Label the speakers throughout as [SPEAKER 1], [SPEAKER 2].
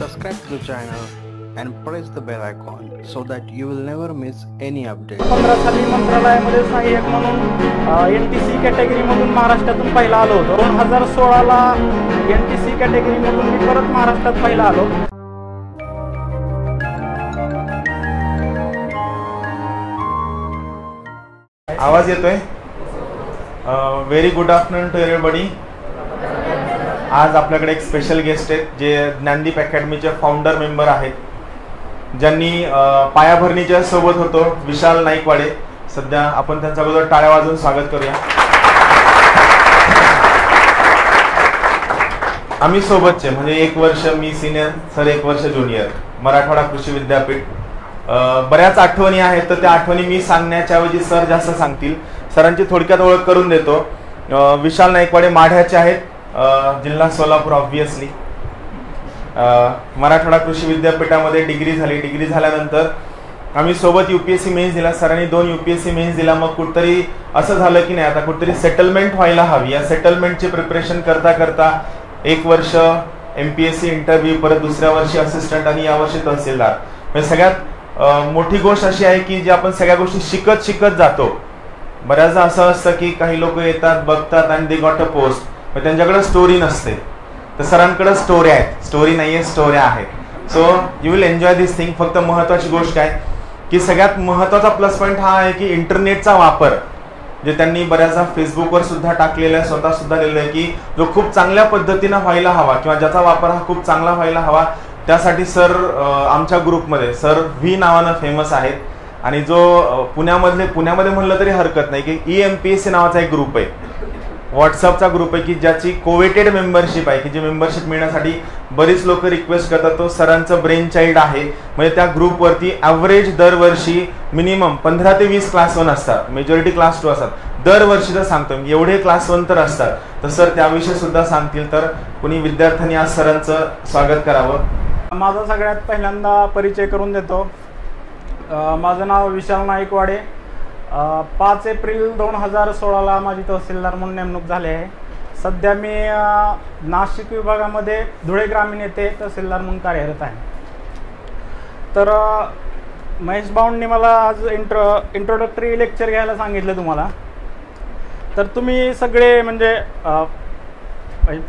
[SPEAKER 1] subscribe to the channel and press the bell icon so that you will never miss any update.
[SPEAKER 2] 15 साली मंत्रालयामध्ये सहाय्यक म्हणून NTC category मधून महाराष्ट्रातून पहिला आलो होतो. 2016 ला NTC कॅटेगरी मधून मी परत महाराष्ट्रात पहिला आलो.
[SPEAKER 3] आवाज येतोय? Very good afternoon to everybody. आज आपल्याकडे एक स्पेशल गेस्ट आहेत जे ज्ञानदीप अकॅडमीचे फाउंडर मेंबर आहेत, ज्यांनी पायाभरणीच्या सोबत होतो, विशाल नाईकवाडे. सध्या आपण त्यांच्या अगोदर टाळ्या वाजवून स्वागत करूया. आम्ही सोबतचे, म्हणजे 1 वर्ष मी सिनियर, सर 1 वर्ष ज्युनियर. मराठवाडा कृषी विद्यापीठ. बऱ्याच आठवणी आहेत, तर त्या आठवणी मी सांगण्याच्या ऐवजी सर जास्त सांगतील. सरांची थोडक्यात ओळख करून देतो. विशाल नाईकवाडे माढ्याचे आहेत, जिल्हा सोलापूर ऑब्व्हियसली. मराठवाडा कृषी विद्यापीठामध्ये डिग्री झाली. डिग्री झाल्यानंतर आम्ही सोबत UPSC मेन्स दिला. सरांनी 2 UPSC मेन्स दिला. मग कुठतरी असं झालं की नाही, आता कुठतरी सेटलमेंट व्हायला हवी. या सेटलमेंटची प्रिपरेशन करता करता 1 वर्ष MPSC इंटरव्ह्यू, परत दुसऱ्या वर्षी असिस्टंट आणि यावर्षी तहसीलदार. म्हणजे सगळ्यात मोठी गोष्ट अशी आहे की जे आपण सगळ्या गोष्टी शिकत शिकत जातो. बऱ्याचदा असं असतं की काही लोक येतात, बघतात आणि दे गॉट अ पोस्ट, पण त्यांच्याकडे स्टोरी नसते. तर सरांकडे स्टोरी आहेत. स्टोरी नाही आहे, स्टोऱ्या आहेत. So you will enjoy this thing. फक्त महत्त्वाची गोष्ट काय की सगळ्यात महत्त्वाचा प्लस पॉईंट हा आहे की इंटरनेटचा वापर, जे त्यांनी बऱ्याचदा फेसबुकवर सुद्धा टाकलेलं आहे, स्वतः सुद्धा लिहिलं आहे की जो खूप चांगल्या पद्धतीनं व्हायला हवा किंवा ज्याचा वापर हा खूप चांगला व्हायला हवा, त्यासाठी सर आमच्या ग्रुपमध्ये सर व्ही नावानं फेमस आहेत. आणि जो पुण्यामध्ये म्हणलं तरी हरकत नाही की EMPSC नावाचा एक ग्रुप आहे, व्हॉट्सअपचा ग्रुप आहे की ज्याची कोवेटेड मेंबरशिप आहे, की जी मेंबरशिप मिळण्यासाठी बरीच लोक रिक्वेस्ट करतात. तो सरांचं ब्रेन चाइल्ड आहे. म्हणजे त्या ग्रुपवरती ॲव्हरेज दरवर्षी मिनिमम 15 ते 20 क्लास 1 असतात, मेजॉरिटी क्लास 2 असतात. दरवर्षी तर सांगतो मी, एवढे क्लास 1 तर असतात. तर सर त्याविषयी सुद्धा सांगतील. तर कुणी विद्यार्थ्यांनी आज सरांचं स्वागत करावं.
[SPEAKER 2] माझा सगळ्यात पहिल्यांदा परिचय करून देतो. माझं नाव विशाल नाईकवाडे. 5 एप्रिल 2016 ला माझी तहसीलदार म्हणून नेमणूक झाली आहे. सध्या मी नाशिक विभागामध्ये धुळे ग्रामीण येथे तहसीलदार म्हणून कार्यरत आहे. तर महेश भाऊंनी मला आज इंट्रोडक्टरी लेक्चर घ्यायला सांगितलं तुम्हाला. तर तुम्ही सगळे म्हणजे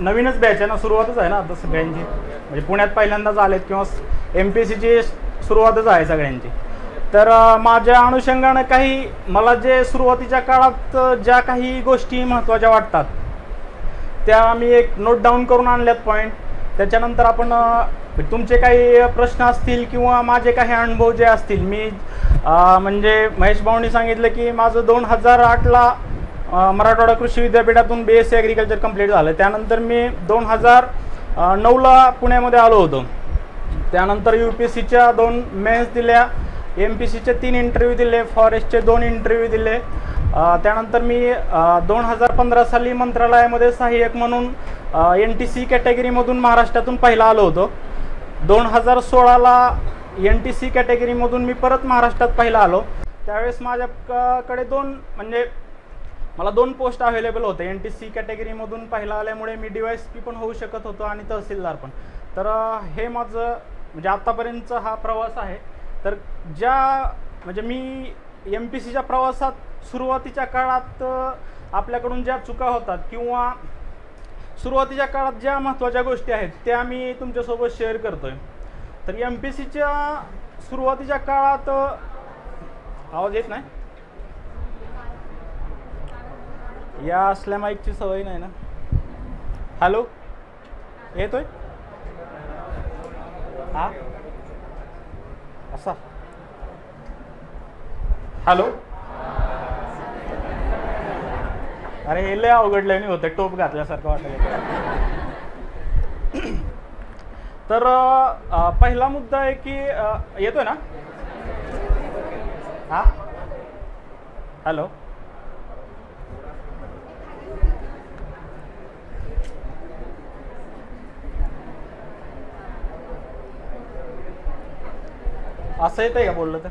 [SPEAKER 2] नवीनच बॅच आहे ना, सुरुवातच आहे ना आता सगळ्यांची. म्हणजे पुण्यात पहिल्यांदाच आलेत किंवा MPSCची सुरुवातच आहे सगळ्यांची. तर माझ्या अनुषंगानं काही मला जे सुरुवातीच्या काळात ज्या काही गोष्टी महत्त्वाच्या वाटतात त्या मी एक नोट डाऊन करून आणल्यात पॉईंट. त्याच्यानंतर आपण तुमचे काही प्रश्न असतील किंवा माझे काही अनुभव जे असतील, मी म्हणजे महेश भाऊंनी सांगितलं की माझं 2008 ला मराठवाडा कृषी विद्यापीठातून BSc ॲग्रिकल्चर कंप्लीट झालं. त्यानंतर मी 2009 ला पुण्यामध्ये आलो होतो. त्यानंतर UPSCच्या 2 मेन्स दिल्या, MPSCचे 3 इंटरव्ह्यू दिले, फॉरेस्टचे 2 इंटरव्ह्यू दिले. त्यानंतर मी 2015 साली मंत्रालयामध्ये सहाय्यक म्हणून NTC कॅटेगरीमधून महाराष्ट्रातून पहिला आलो होतो. 2016 ला NTC कॅटेगरीमधून मी परत महाराष्ट्रात पहिला आलो. त्यावेळेस माझ्याकडे म्हणजे मला 2 पोस्ट अवेलेबल होते. NTC कॅटेगरीमधून पहिला आल्यामुळे मी DYSP पण होऊ शकत होतो आणि तहसीलदार पण. तर हे माझं म्हणजे आत्तापर्यंतचा हा प्रवास आहे. तर म्हणजे मी MPSCच्या प्रवासात सुरुवातीच्या काळात आपल्याकडून ज्या चुका होतात किंवा सुरुवातीच्या काळात ज्या महत्त्वाच्या गोष्टी आहेत त्या मी तुमच्यासोबत शेअर करतोय. तर MPSCच्या सुरुवातीच्या काळात आवाज येत नाही, या असल्या माईकची सवय नाही ना. हॅलो, येतोय? हा, असा. हॅलो. अरे हे लय अवघडलं नाही होतं, टोप घातल्यासारखं वाटलं. तर पहिला मुद्दा आहे की येतोय ना. हा, हॅलो. असं येतंय का बोललं तर?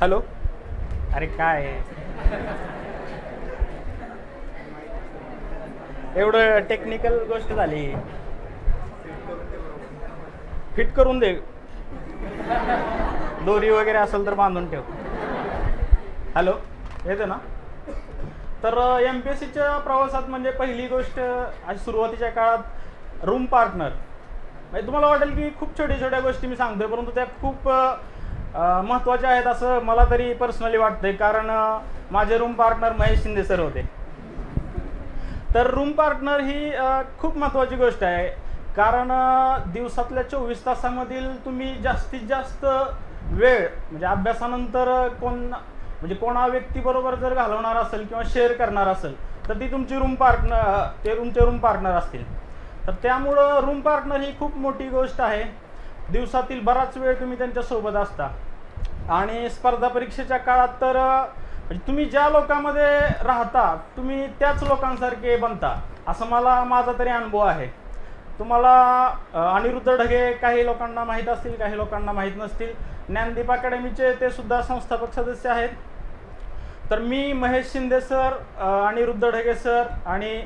[SPEAKER 2] हॅलो. अरे काय एवढं टेक्निकल गोष्ट झाली. फिट करून दे, दोरी वगैरे असेल तर बांधून ठेव. हॅलो, येते ना? तर MPSCच्या प्रवासात म्हणजे पहिली गोष्ट अशी सुरुवातीच्या काळात रूम पार्टनर. म्हणजे तुम्हाला वाटेल की खूप छोट्या छोट्या गोष्टी मी सांगतोय, परंतु त्या खूप महत्त्वाच्या आहेत असं मला तरी पर्सनली वाटतंय, कारण माझे room partner Mahesh Shinde sir होते. तर रूम पार्टनर ही खूप महत्त्वाची गोष्ट आहे, कारण दिवसातल्या 24 तासामधील तुम्ही जास्तीत जास्त वेळ म्हणजे अभ्यासानंतर कोणा व्यक्तीबरोबर जर घालवणार असेल किंवा शेअर करणार असेल तर ती तुमची रूम पार्टनर असतील. तर त्यामुळं रूम पार्टनर ही खूप मोठी गोष्ट आहे. दिवसातील बराच वेळ तुम्ही त्यांच्यासोबत असता. आणि स्पर्धा परीक्षेच्या काळात तर म्हणजे तुम्ही ज्या लोकांमध्ये राहता तुम्ही त्याच लोकांसारखे बनता, असं माझा तरी अनुभव आहे. तुम्हाला अनिरुद्ध ढगे काही लोकांना माहीत असतील, काही लोकांना माहीत नसतील. ज्ञानदीप अकॅडमीचे ते सुद्धा संस्थापक सदस्य आहेत. तर मी, महेश शिंदे सर, अनिरुद्ध ढगे सर आणि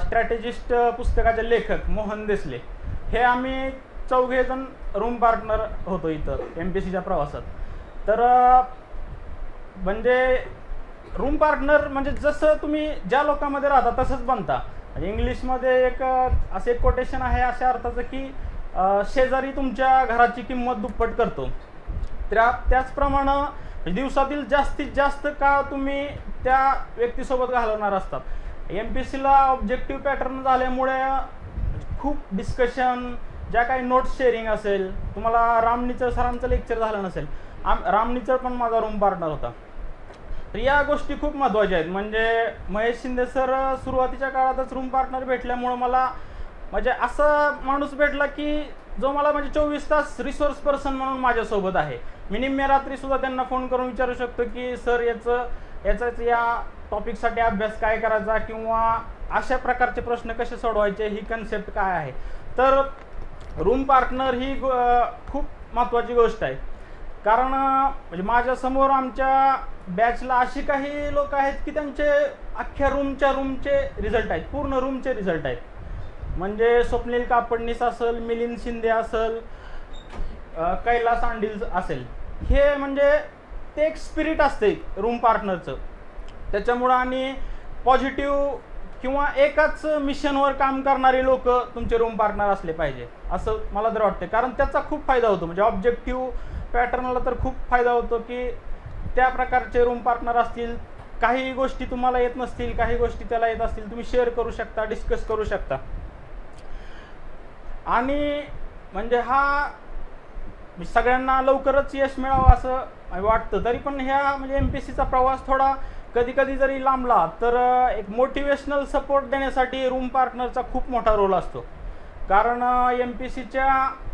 [SPEAKER 2] स्ट्रॅटेजिस्ट पुस्तकाचे लेखक मोहन देसले, हे आम्ही 4 जण रूम पार्टनर होतो इथं MPSCच्या प्रवासात. तर म्हणजे रूम पार्टनर म्हणजे जसं तुम्ही ज्या लोकांमध्ये राहता तसंच बनता. इंग्लिशमध्ये एक कोटेशन आहे अशा अर्थाचं की शेजारी तुमच्या घराची किंमत दुप्पट करतो. त्याचप्रमाणे दिवसातील जास्तीत जास्त काळ तुम्ही त्या व्यक्तीसोबत घालवणार असतात. MPSCला ऑब्जेक्टिव्ह पॅटर्न झाल्यामुळे खूप डिस्कशन, ज्या काही नोट्स शेअरिंग असेल, तुम्हाला रामनिचर सरांचं लेक्चर झालं नसेल, रामनिचर पण माझा रूम पार्टनर होता. तर या गोष्टी खूप महत्त्वाच्या आहेत. म्हणजे महेश शिंदे सर सुरुवातीच्या काळातच रूम पार्टनर भेटल्यामुळं मला म्हणजे असा माणूस भेटला की जो मला म्हणजे 24 तास रिसोर्स पर्सन म्हणून माझ्यासोबत आहे. मी निम्म्या रात्रीसुद्धा त्यांना फोन करून विचारू शकतो की सर याचाच या टॉपिकसाठी अभ्यास काय करायचा किंवा अशा प्रकारचे प्रश्न कसे सोडवायचे, ही कन्सेप्ट काय आहे. तर रूम पार्टनर ही खूप महत्त्वाची गोष्ट आहे. कारण म्हणजे माझ्यासमोर आमच्या बॅचला अशी काही लोक आहेत की त्यांचे अख्ख्या रूमचे रिझल्ट आहेत, पूर्ण रूमचे रिझल्ट आहेत. म्हणजे स्वप्नील कापडनीस असेल, मिलिंद शिंदे असेल, कैलास अंडील असेल, हे म्हणजे ते एक स्पिरिट असते रूम पार्टनरचं. त्याच्यामुळं आणि पॉझिटिव्ह किंवा एकाच मिशनवर काम करणारे लोक तुमचे रूम पार्टनर असले पाहिजे असं मला तर वाटतं. कारण त्याचा खूप फायदा होतो. म्हणजे ऑब्जेक्टिव्ह पॅटर्नला तर खूप फायदा होतो की त्या प्रकारचे रूम पार्टनर असतील. काही गोष्टी तुम्हाला येत नसतील, काही गोष्टी त्याला येत असतील, तुम्ही शेअर करू शकता, डिस्कस करू शकता. आणि म्हणजे हा सगळ्यांना लवकरच यश मिळावं असं वाटतं. तरी पण ह्या म्हणजे MPSCचा प्रवास थोडा कधी कधी जरी लांबला तर एक मोटिवेशनल सपोर्ट देण्यासाठी रूम पार्टनरचा खूप मोठा रोल असतो. कारण MPSCच्या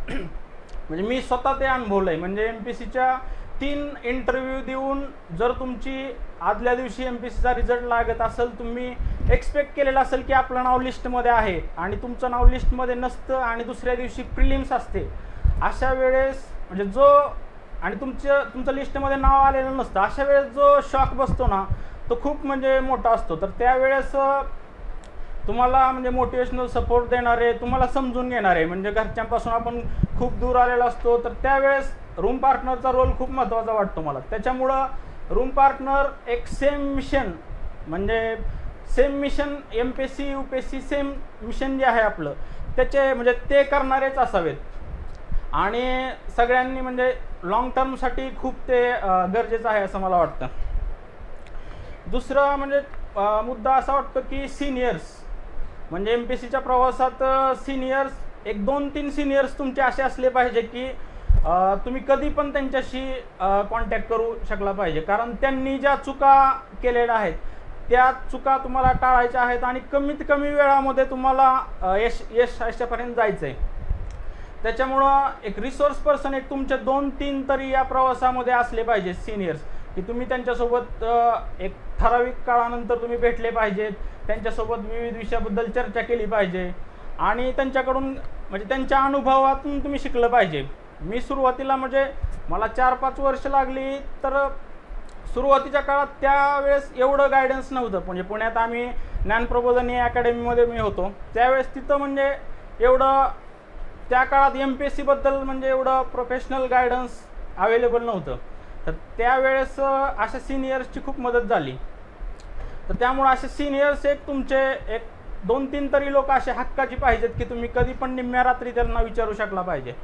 [SPEAKER 2] म्हणजे मी स्वतः ते अनुभवलं आहे. म्हणजे MPSCच्या 3 इंटरव्ह्यू देऊन जर तुमची आदल्या दिवशी MPSCचा रिझल्ट लागत असेल, तुम्ही एक्सपेक्ट केलेलं असेल की आपलं नाव लिस्टमध्ये आहे आणि तुमचं नाव लिस्टमध्ये नसतं आणि दुसऱ्या दिवशी प्रिलिम्स असते, अशा वेळेस म्हणजे आणि तुमचं लिस्टमध्ये नाव आलेलं नसतं, अशा वेळेस जो शॉक बसतो ना तो खूप म्हणजे मोठा असतो. तर त्यावेळेस तुम्हाला म्हणजे मोटिवेशनल सपोर्ट देणारे, तुम्हाला समजून घेणारे, म्हणजे घरच्यांपासून आपण खूप दूर आलेला असतो, तर त्यावेळेस रूम पार्टनरचा रोल खूप महत्त्वाचा वाटतो मला. त्याच्यामुळं रूम पार्टनर एक same mission MPSC UPSC same mission जे आहे आपलं त्याचे म्हणजे ते करणारेच असावेत. आणि सगळ्यांनी म्हणजे लॉंग टर्मसाठी खूप ते गरजेचं आहे असं मला वाटतं. दुसरा म्हणजे मुद्दा असा वाटतो की सिनियर्स, म्हणजे MPSCच्या प्रवासात सिनियर्स, 1-2-3 सिनियर्स तुमचे असे असले पाहिजे की तुम्ही कधी पण त्यांच्याशी कॉन्टॅक्ट करू शकला पाहिजे. कारण त्यांनी ज्या चुका केलेल्या आहेत त्या चुका तुम्हाला टाळायच्या आहेत आणि कमीत कमी वेळामध्ये तुम्हाला यश अशापर्यंत जायचं आहे. त्याच्यामुळं एक रिसोर्स पर्सन एक तुमचे 2-3 तरी या प्रवासामध्ये असले पाहिजे सिनियर्स, की तुम्ही त्यांच्यासोबत एक ठराविक काळानंतर तुम्ही भेटले पाहिजेत, त्यांच्यासोबत विविध विषयाबद्दल चर्चा केली पाहिजे आणि त्यांच्याकडून म्हणजे त्यांच्या अनुभवातून तुम्ही शिकलं पाहिजे. मी सुरुवातीला म्हणजे मला 4-5 वर्ष लागली, तर सुरुवातीच्या काळात त्यावेळेस एवढं गायडन्स नव्हतं. म्हणजे पुण्यात आम्ही ज्ञानप्रबोधिनी अकॅडमीमध्ये मी होतो त्यावेळेस, तिथं म्हणजे एवढं त्या काळात MPSC बद्दल म्हणजे एवढं प्रोफेशनल गायडन्स अवेलेबल नव्हतं. तर त्यावेळेस अशा सिनियर्सची खूप मदत झाली. तर त्यामुळे असे सिनियर्स एक तुमचे एक 2-3 तरी लोक असे हक्काची पाहिजेत की तुम्ही कधी पण निम्म्या रात्री त्यांना विचारू शकला पाहिजे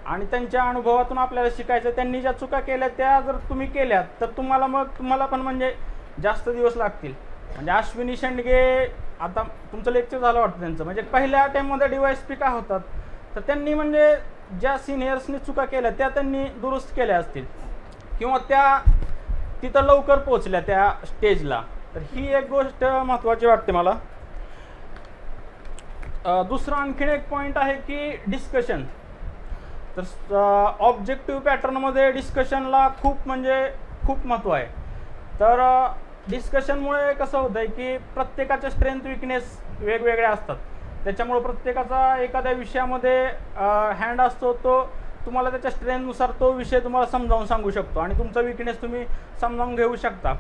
[SPEAKER 2] आणि त्यांच्या अनुभवातून आपल्याला शिकायचं. त्यांनी ज्या चुका केल्या त्या जर तुम्ही केल्यात तर तुम्हाला पण म्हणजे जास्त दिवस लागतील. म्हणजे अश्विनी शेंडगे आता तुमचं लेक्चर झालं वाटतं त्यांचं, म्हणजे पहिल्या अटेम्पमध्ये DYSP का होतात तर त्यांनी म्हणजे ज्या सिनियर्सनी चुका केल्या त्या त्यांनी दुरुस्त केल्या असतील किंवा त्या तिथं लवकर पोहोचल्या त्या स्टेजला. तर ही एक गोष्ट महत्त्वाची वाटते मला. दुसरा आणखीन एक पॉईंट आहे की डिस्कशन. तर ऑब्जेक्टिव्ह पॅटर्नमध्ये डिस्कशनला खूप महत्त्व आहे. तर डिस्कशनमुळे कसं होतं आहे की प्रत्येकाचे स्ट्रेंथ विकनेस वेगवेगळे असतात. त्याच्यामुळे प्रत्येकाचा एखाद्या विषयामध्ये हँड असतो, तो तुम्हाला त्याच्या स्ट्रेंथनुसार तो विषय तुम्हाला समजावून सांगू शकतो आणि तुमचा विकनेस तुम्ही समजावून घेऊ शकता.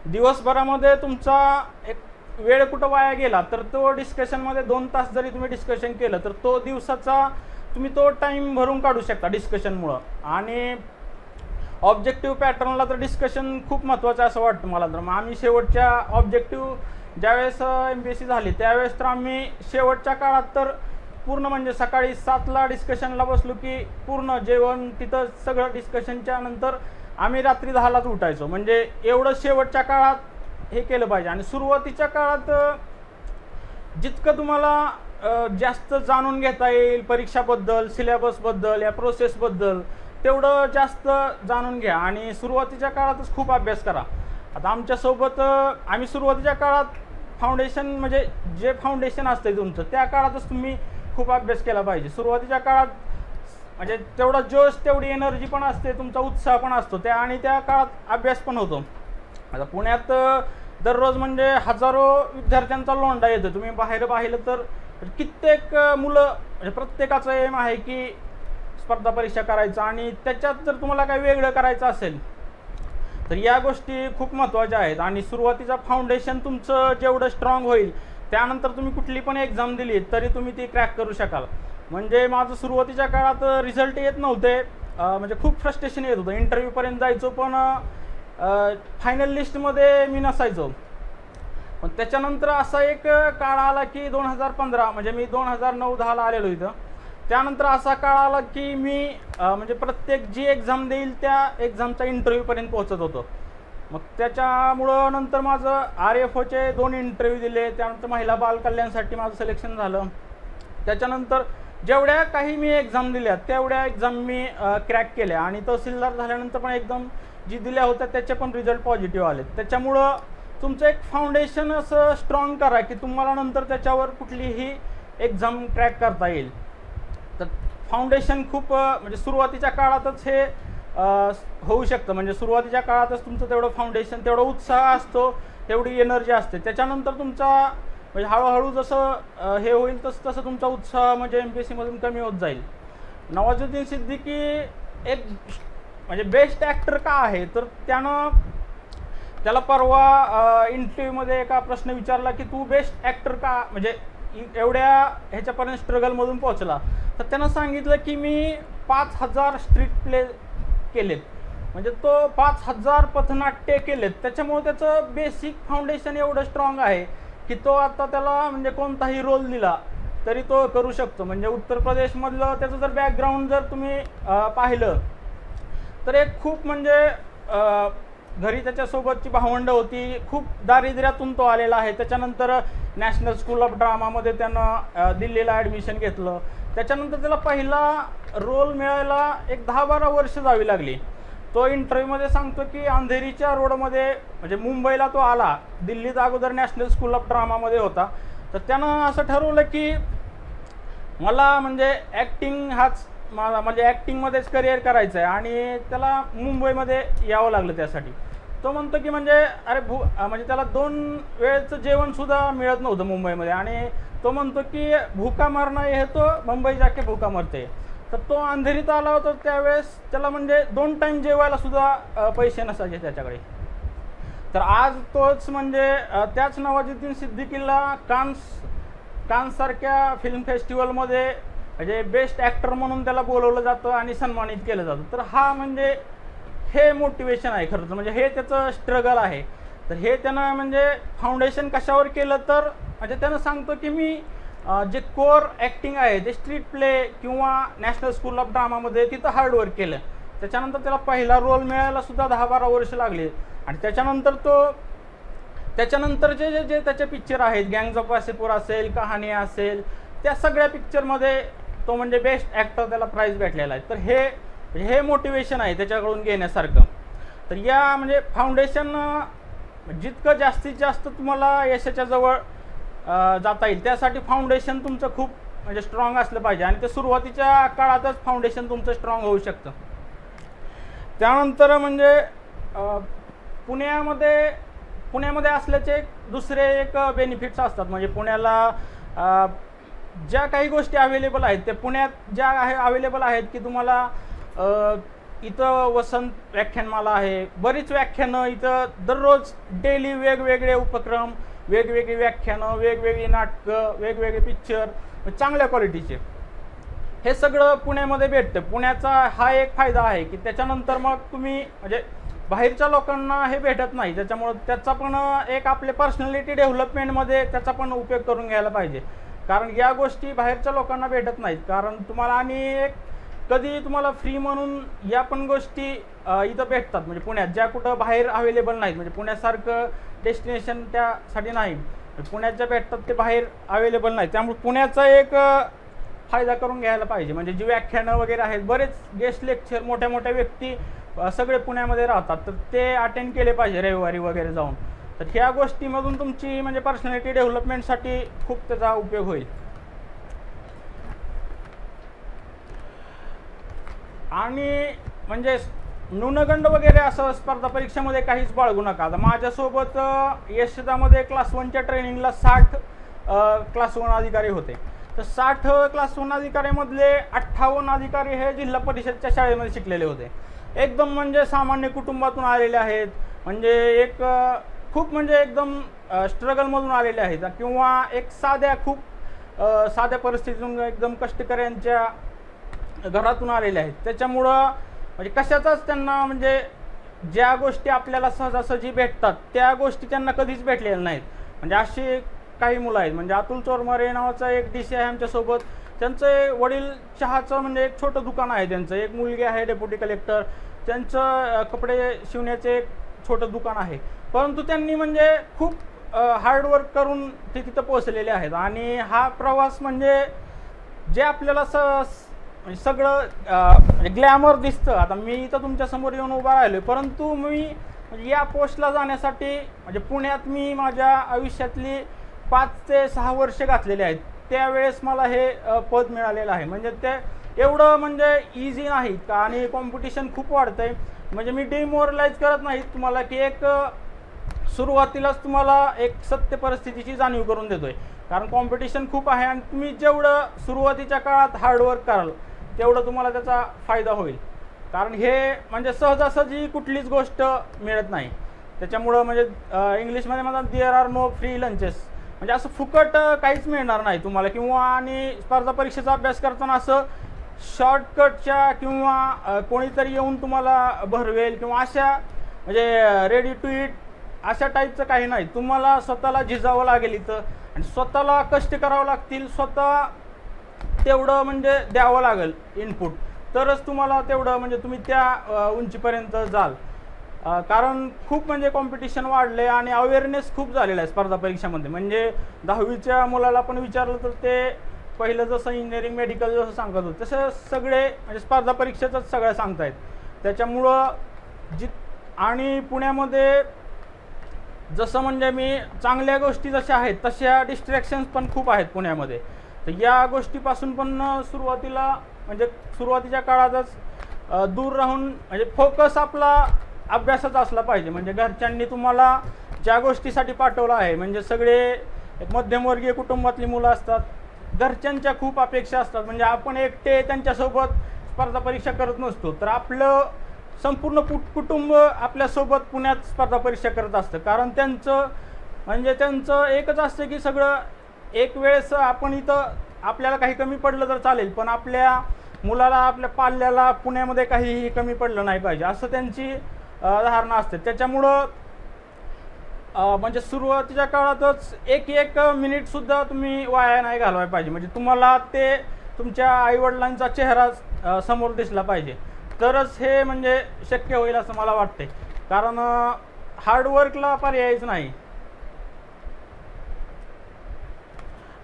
[SPEAKER 2] दिवसभरामध्ये तुमचा एक वेळ कुठं वाया गेला तर तो डिस्कशनमध्ये 2 तास जरी तुम्ही डिस्कशन केलं तर तो दिवसाचा तुम्ही तो टाईम भरून काढू शकता डिस्कशनमुळं. आणि ऑब्जेक्टिव्ह पॅटर्नला तर डिस्कशन खूप महत्त्वाचं असं वाटतं मला. तर मग आम्ही शेवटच्या ऑब्जेक्टिव्ह ज्यावेळेस MPSC झाली त्यावेळेस तर आम्ही शेवटच्या काळात तर पूर्ण म्हणजे सकाळी 7ला डिस्कशनला बसलो की पूर्ण जेवण तिथं सगळं डिस्कशनच्या नंतर आम्ही रात्री 10लाच उठायचो. म्हणजे एवढं शेवटच्या काळात हे केलं पाहिजे. आणि सुरुवातीच्या काळात जितकं तुम्हाला जास्त जाणून घेता येईल परीक्षाबद्दल, सिलेबसबद्दल, या प्रोसेसबद्दल तेवढं जास्त जाणून घ्या आणि सुरुवातीच्या काळातच खूप अभ्यास करा. आता आमच्यासोबत आम्ही सुरुवातीच्या काळात फाउंडेशन म्हणजे जे फाउंडेशन असतं तुमचं त्या काळातच तुम्ही खूप अभ्यास केला पाहिजे. सुरुवातीच्या काळात म्हणजे तेवढा जोश, तेवढी एनर्जी पण असते, तुमचा उत्साह पण असतो त्या आणि त्या काळात अभ्यास पण होतो. आता पुण्यात दररोज म्हणजे हजारो विद्यार्थ्यांचा लोंढा येतो. तुम्ही बाहेर पाहिलं तर कित्येक मुलं म्हणजे प्रत्येकाचं एम आहे की स्पर्धा परीक्षा करायचं आणि त्याच्यात जर तुम्हाला काही वेगळं करायचं असेल तर या गोष्टी खूप महत्त्वाच्या आहेत. आणि सुरुवातीचं फाउंडेशन तुमचं जेवढं स्ट्रॉंग होईल त्यानंतर तुम्ही कुठली पण एक्झाम दिली तरी तुम्ही ती क्रॅक करू शकाल. म्हणजे माझं सुरुवातीच्या काळात रिझल्ट येत नव्हते, म्हणजे खूप फ्रस्ट्रेशन येत होतं. इंटरव्ह्यूपर्यंत जायचो पण फायनल लिस्टमध्ये मी नसायचो. पण त्याच्यानंतर असा एक काळ आला की 2015 म्हणजे मी 2009-10ला आलेलो इथं. त्यानंतर असा काळ आला की मी म्हणजे प्रत्येक जी एक्झाम देईल त्या एक्झामचा इंटरव्ह्यूपर्यंत पोहोचत होतो. मग त्याच्यामुळं नंतर माझं RFOचे 2 इंटरव्ह्यू दिले. त्यानंतर महिला बाल कल्याणसाठी माझं सिलेक्शन झालं. त्याच्यानंतर जेवढ्या काही मी एक्झाम दिल्या तेवढ्या एक्झाम मी क्रॅक केल्या आणि तहसीलदार झाल्यानंतर पण एकदम जी दिल्या होत्या त्याचे पण रिझल्ट पॉझिटिव्ह आले. त्याच्यामुळं तुमचं एक फाउंडेशन असं स्ट्रॉंग करा की तुम्हाला नंतर त्याच्यावर कुठलीही एक्झाम क्रॅक करता येईल. तर फाउंडेशन खूप म्हणजे सुरुवातीच्या काळातच हे होऊ शकतं. म्हणजे सुरुवातीच्या काळातच तुमचं तेवढं फाउंडेशन, तेवढा उत्साह असतो, तेवढी एनर्जी असते. त्याच्यानंतर तुमचा म्हणजे हळूहळू जसं हे होईल तसं तुमचा उत्साह म्हणजे MPSCमधून कमी होत जाईल. नवाजुद्दीन सिद्दीकी एक म्हणजे बेस्ट ॲक्टर का आहे तर त्याला परवा इंटरव्ह्यूमध्ये एका प्रश्न विचारला की तू बेस्ट ॲक्टर का म्हणजे एवढ्या ह्याच्यापर्यंत स्ट्रगलमधून पोहोचला. तर त्यानं सांगितलं की मी 5000 स्ट्रीट प्ले केलेत, म्हणजे तो 5000 पथनाट्य केलेत. त्याच्यामुळे त्याचं बेसिक फाउंडेशन एवढं स्ट्रॉंग आहे की तो आता त्याला म्हणजे कोणताही रोल दिला तरी तो करू शकतो. म्हणजे उत्तर प्रदेशमधलं त्याचं जर बॅकग्राऊंड जर तुम्ही पाहिलं तर एक खूप म्हणजे घरी त्याच्यासोबतची भावंडं होती, खूप दारिद्र्यातून तो आलेला आहे. त्याच्यानंतर नॅशनल स्कूल ऑफ ड्रामामध्ये त्यानं दिल्लीला ॲडमिशन घेतलं. त्याच्यानंतर त्याला पहिला रोल मिळायला एक 10-12 वर्ष जावी लागली. तो इंटरव्ह्यूमध्ये सांगतो की अंधेरीच्या रोडमध्ये म्हणजे मुंबईला तो आला, दिल्लीत अगोदर नॅशनल स्कूल ऑफ ड्रामामध्ये होता. तर त्यानं असं ठरवलं की मला म्हणजे ॲक्टिंग हाच मला म्हणजे ॲक्टिंगमध्येच करिअर करायचं आहे आणि त्याला मुंबईमध्ये यावं लागलं त्यासाठी. तो म्हणतो की म्हणजे अरे म्हणजे त्याला 2 वेळचं जेवणसुद्धा मिळत नव्हतं मुंबईमध्ये आणि तो म्हणतो की भूका मरना हे तो मुंबई जाके भूका मरते. तर तो अंधेरीत आला होता त्यावेळेस त्याला म्हणजे 2 टाईम जेवायला सुद्धा पैसे नसायचे त्याच्याकडे. तर आज तोच म्हणजे त्याच नवाजुद्दीन सिद्दीकीला कान्ससारख्या फिल्म फेस्टिवलमध्ये म्हणजे बेस्ट ॲक्टर म्हणून त्याला बोलवलं जातं आणि सन्मानित केलं जातं. तर हा म्हणजे हे मोटिवेशन आहे खरं तर, म्हणजे हे त्याचं स्ट्रगल आहे. तर हे त्यानं म्हणजे फाउंडेशन कशावर केलं तर म्हणजे त्यानं सांगतो की मी जे कोर ॲक्टिंग आहे ते स्ट्रीट प्ले किंवा नॅशनल स्कूल ऑफ ड्रामामध्ये तिथं हार्डवर्क केलं. त्याच्यानंतर त्याला पहिला रोल मिळायला सुद्धा 10-12 वर्ष लागली. आणि त्याच्यानंतर जे त्याचे पिक्चर आहेत, गँग्स ऑफ वासेपूर असेल, कहाणी असेल, त्या सगळ्या पिक्चरमध्ये तो म्हणजे बेस्ट ॲक्टर त्याला प्राईज भेटलेला आहे. तर हे मोटिवेशन आहे त्याच्याकडून घेण्यासारखं. तर या म्हणजे फाउंडेशन जितकं जास्तीत जास्त तुम्हाला यशाच्या जवळ जाता येईल त्यासाठी फाउंडेशन तुमचं खूप म्हणजे स्ट्रॉंग असलं पाहिजे. आणि ते सुरुवातीच्या काळातच फाउंडेशन तुमचं स्ट्रॉंग होऊ शकतं. त्यानंतर म्हणजे पुण्यामध्ये असल्याचे दुसरे एक बेनिफिट्स असतात. म्हणजे पुण्याला ज्या काही गोष्टी अवेलेबल आहेत त्या पुण्यात ज्या अवेलेबल आहेत की तुम्हाला इथं वसंत व्याख्यानमाला आहे, बरीच व्याख्यानं इथं दररोज डेली वेगवेगळे उपक्रम, वेगवेगळी व्याख्यानं, वेगवेगळी नाटकं, वेगवेगळे पिक्चर चांगल्या क्वालिटीचे, हे सगळं पुण्यामध्ये भेटतं. पुण्याचा हा एक फायदा आहे की त्याच्यानंतर मग तुम्ही म्हणजे बाहेरच्या लोकांना हे भेटत नाही. त्याच्यामुळं त्याचा पण एक आपले पर्सनॅलिटी डेव्हलपमेंटमध्ये त्याचा पण उपयोग करून घ्यायला पाहिजे. कारण या गोष्टी बाहेरच्या लोकांना भेटत नाहीत. कारण तुम्हाला आणि एक कधी तुम्हाला फ्री म्हणून या पण गोष्टी इथं भेटतात. म्हणजे पुण्यात ज्या कुठं बाहेर अवेलेबल नाहीत. म्हणजे पुण्यासारखं डेस्टिनेशन त्यासाठी नाही, पुण्यात भेटतात ते बाहेर अवेलेबल नाही. त्यामुळे पुण्याचा एक फायदा करून घ्यायला पाहिजे. म्हणजे जी व्याख्यानं वगैरे आहेत, बरेच गेस्ट लेक्चर, मोठ्या मोठ्या व्यक्ती सगळे पुण्यामध्ये राहतात, तर ते अटेंड केले पाहिजे रविवारी वगैरे जाऊन. तर ह्या गोष्टीमधून तुमची म्हणजे पर्सनॅलिटी डेव्हलपमेंटसाठी खूप त्याचा उपयोग होईल. आणि म्हणजे न्यूनगंड वगैरे असं स्पर्धा परीक्षेमध्ये काहीच बाळगू नका. आता माझ्यासोबत यशदामध्ये क्लास 1च्या ट्रेनिंगला 60 क्लास 1 अधिकारी होते. तर 60 क्लास 1 अधिकाऱ्यामधले 58 अधिकारी हे जिल्हा परिषदच्या शाळेमध्ये शिकलेले होते. एकदम म्हणजे सामान्य कुटुंबातून आलेले आहेत. म्हणजे एक खूप म्हणजे एकदम स्ट्रगलमधून आलेले आहेत किंवा एक खूप साध्या परिस्थितीतून एकदम कष्टकऱ्यांच्या घरातून आलेले आहेत. त्याच्यामुळं म्हणजे कशाचाच त्यांना म्हणजे ज्या गोष्टी आपल्याला सहजासहजी भेटतात त्या गोष्टी त्यांना कधीच भेटलेल्या नाहीत. म्हणजे अशी काही मुलं आहेत. म्हणजे अतुल चोरमारे नावाचा एक DC आहे आमच्यासोबत. त्यांचे वडील चहाचं म्हणजे एक छोटं दुकान आहे त्यांचं. एक मुलगी आहे डेप्युटी कलेक्टर, त्यांचं कपडे शिवण्याचे एक छोटं दुकान आहे. परंतु त्यांनी म्हणजे खूप हार्डवर्क करून ते तिथं पोहोचलेले आहेत. आणि हा प्रवास म्हणजे जे आपल्याला सगळं ग्लॅमर दिसतं. आता मी इथं तुमच्यासमोर येऊन उभा राहिलो, परंतु मी या पोस्टला जाण्यासाठी म्हणजे पुण्यात मी माझ्या आयुष्यातली 5 ते 6 वर्ष घातलेली आहेत. त्यावेळेस मला हे पद मिळालेलं आहे. म्हणजे ते एवढं म्हणजे इझी नाही का. आणि कॉम्पिटिशन खूप वाढतं आहे. म्हणजे मी डिमोरलाइज करत नाही तुम्हाला की एक सुरुवातीलाच तुम्हाला एक सत्य परिस्थितीची जाणीव करून देतोय. कारण कॉम्पिटिशन खूप आहे आणि तुम्ही जेवढं सुरुवातीच्या काळात हार्डवर्क कराल तेवढं तुम्हाला त्याचा फायदा होईल. कारण हे म्हणजे सहजासहजी कुठलीच गोष्ट मिळत नाही. त्याच्यामुळं म्हणजे इंग्लिशमध्ये म्हणतात there are no free lunches. म्हणजे असं फुकट काहीच मिळणार नाही तुम्हाला. किंवा आणि स्पर्धा परीक्षेचा अभ्यास करताना असं शॉर्टकटच्या किंवा कोणीतरी येऊन तुम्हाला भरवेल किंवा अशा म्हणजे रेडी टू इट अशा टाईपचं काही नाही. तुम्हाला स्वतःला झिजावं लागेल इथं आणि स्वतःला कष्ट करावं लागतील. स्वतः तेवढं म्हणजे द्यावं लागेल इनपुट, तरच तुम्हाला तेवढं म्हणजे तुम्ही त्या उंचीपर्यंत जाल. कारण खूप म्हणजे कॉम्पिटिशन वाढले आणि अवेअरनेस खूप झालेला आहे स्पर्धा परीक्षामध्ये. म्हणजे 10वीच्या मुलाला पण विचारलं तर ते पहिलं जसं इंजिनिअरिंग मेडिकल जसं सांगत होतं तसं सगळे म्हणजे स्पर्धा परीक्षेचंच सगळं सांगतायत. त्याच्यामुळं आणि पुण्यामध्ये जसं म्हणजे मी चांगल्या गोष्टी जशा आहेत तशा डिस्ट्रॅक्शन्स पण खूप आहेत पुण्यामध्ये. तर या गोष्टीपासून पण सुरुवातीच्या काळातच दूर राहून म्हणजे फोकस आपला अभ्यासाचा असला पाहिजे. म्हणजे घरच्यांनी तुम्हाला ज्या गोष्टीसाठी पाठवलं आहे, म्हणजे सगळे एक मध्यमवर्गीय कुटुंबातली मुलं असतात, घरच्यांच्या खूप अपेक्षा असतात. म्हणजे आपण एकटे त्यांच्यासोबत स्पर्धा परीक्षा करत नसतो, तर आपलं संपूर्ण कुटुंब आपल्यासोबत पुण्यात स्पर्धा परीक्षा करत असतं. कारण त्यांचं एकच असतं की सगळं एक वेळेस आपण इथं आपल्याला काही कमी पडलं तर चालेल, पण आपल्या मुलाला, आपल्या पाल्याला पुण्यामध्ये काहीही कमी पडलं नाही पाहिजे, असं त्यांची धारणा असते. त्याच्यामुळं म्हणजे सुरुवातीच्या काळातच एक मिनिटसुद्धा तुम्ही वाया नाही घालवायला पाहिजे. म्हणजे तुम्हाला ते तुमच्या आईवडिलांचा चेहरा समोर दिसला पाहिजे, तरच हे म्हणजे शक्य होईल असं मला वाटते. कारण हार्डवर्कला पर्यायच नाही.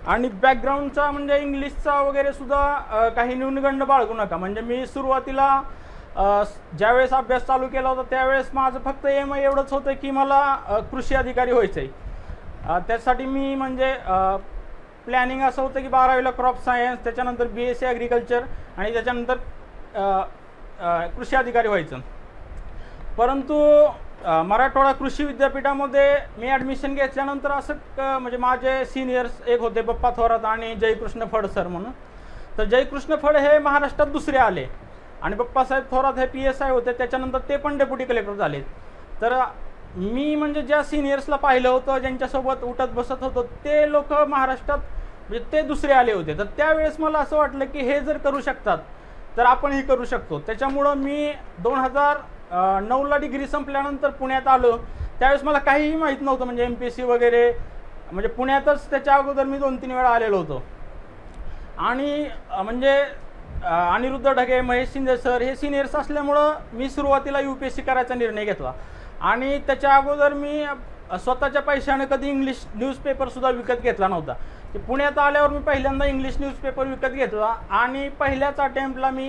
[SPEAKER 2] आणि बॅकग्राऊंडचा म्हणजे इंग्लिशचा वगैरे सुद्धा काही न्यूनगंड बाळगू नका. म्हणजे मी सुरुवातीला ज्यावेळेस अभ्यास चालू केला होता त्यावेळेस माझं फक्त एम एवढंच होतं की मला कृषी अधिकारी व्हायचं आहे. त्यासाठी मी म्हणजे प्लॅनिंग असं होतं की 12वीला क्रॉप सायन्स, त्याच्यानंतर BSc ॲग्रिकल्चर आणि त्याच्यानंतर कृषी अधिकारी व्हायचं. परंतु मराठवाडा कृषी विद्यापीठामध्ये मी ॲडमिशन घेतल्यानंतर असं म्हणजे माझे सिनियर्स एक होते बप्पा थोरात आणि जयकृष्ण फड सर म्हणून. तर जयकृष्ण फड हे महाराष्ट्रात दुसरे आले आणि बप्पासाहेब थोरात हे PSI होते, त्याच्यानंतर ते पण डेप्युटी कलेक्टर झाले. तर मी म्हणजे ज्या सिनियर्सला पाहिलं होतं, ज्यांच्यासोबत उठत बसत होतो, ते लोक महाराष्ट्रात म्हणजे ते दुसरे आले होते. तर त्यावेळेस मला असं वाटलं की हे जर करू शकतात तर आपणही करू शकतो. त्याच्यामुळं मी 2009ला डिग्री संपल्यानंतर पुण्यात आलो. त्यावेळेस मला काहीही माहीत नव्हतं, म्हणजे MPSC वगैरे. म्हणजे पुण्यातच त्याच्या अगोदर मी 2-3 वेळा आलेलो होतो. आणि म्हणजे अनिरुद्ध ढगे, महेश शिंदे सर हे सिनियर्स असल्यामुळं मी सुरुवातीला UPSC करायचा निर्णय घेतला. आणि त्याच्या अगोदर मी स्वतःच्या पैशाने कधी इंग्लिश न्यूजपेपरसुद्धा विकत घेतला नव्हता. ते पुण्यात आल्यावर मी पहिल्यांदा इंग्लिश न्यूजपेपर विकत घेतला आणि पहिल्याच अटेम्प्टला मी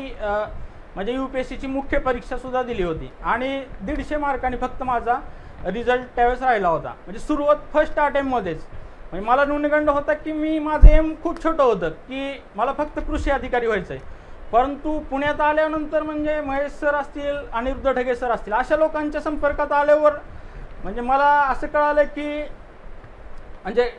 [SPEAKER 2] म्हणजे UPSCची मुख्य परीक्षासुद्धा दिली होती. आणि 150 मार्कांनी फक्त माझा रिझल्ट त्यावेळेस राहिला होता. म्हणजे सुरुवात फर्स्ट अटेम्प्टमध्येच. म्हणजे मला न्यूनगंड होता की माझं एम खूप छोटं होतं की मला फक्त कृषी अधिकारी व्हायचं आहे. परंतु पुण्यात आल्यानंतर म्हणजे महेश सर असतील, अनिरुद्ध ढगे सर असतील, अशा लोकांच्या संपर्कात आल्यावर म्हणजे मला असं कळालं की म्हणजे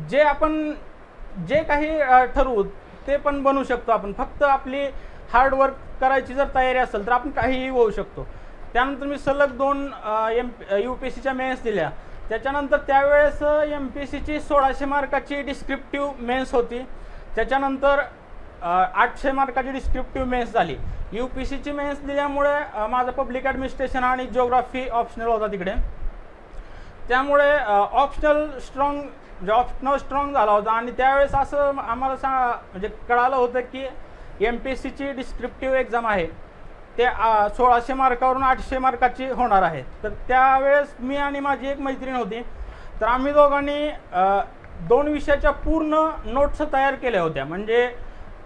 [SPEAKER 2] जे काही ठरवू ते पण बनवू शकतो आपण. फक्त आपली हार्डवर्क करायची जर तयारी असेल तर आपण काहीही होऊ शकतो. त्यानंतर मी सलग 2 UPSCच्या मेन्स दिल्या. त्याच्यानंतर त्यावेळेस MPSCची 1600 मार्काची डिस्क्रिप्टिव्ह मेन्स होती. त्याच्यानंतर 800 मार्काची डिस्क्रिप्टिव्ह मेन्स झाली. UPSCची मेन्स दिल्यामुळे माझा पब्लिक ॲडमिनिस्ट्रेशन आणि जिओग्राफी ऑप्शनल होता तिकडे. त्यामुळे ऑप्शनल स्ट्रॉंग झाला होता. आणि त्यावेळेस असं आम्हाला म्हणजे कळालं होतं की MPSCची डिस्क्रिप्टिव्ह एक्झाम आहे ते 1600 मार्कावरून 800 मार्काची होणार आहे. तर त्यावेळेस मी आणि माझी एक मैत्रीण होती. तर आम्ही दोघांनी 2 विषयाच्या पूर्ण नोट्स तयार केल्या होत्या. म्हणजे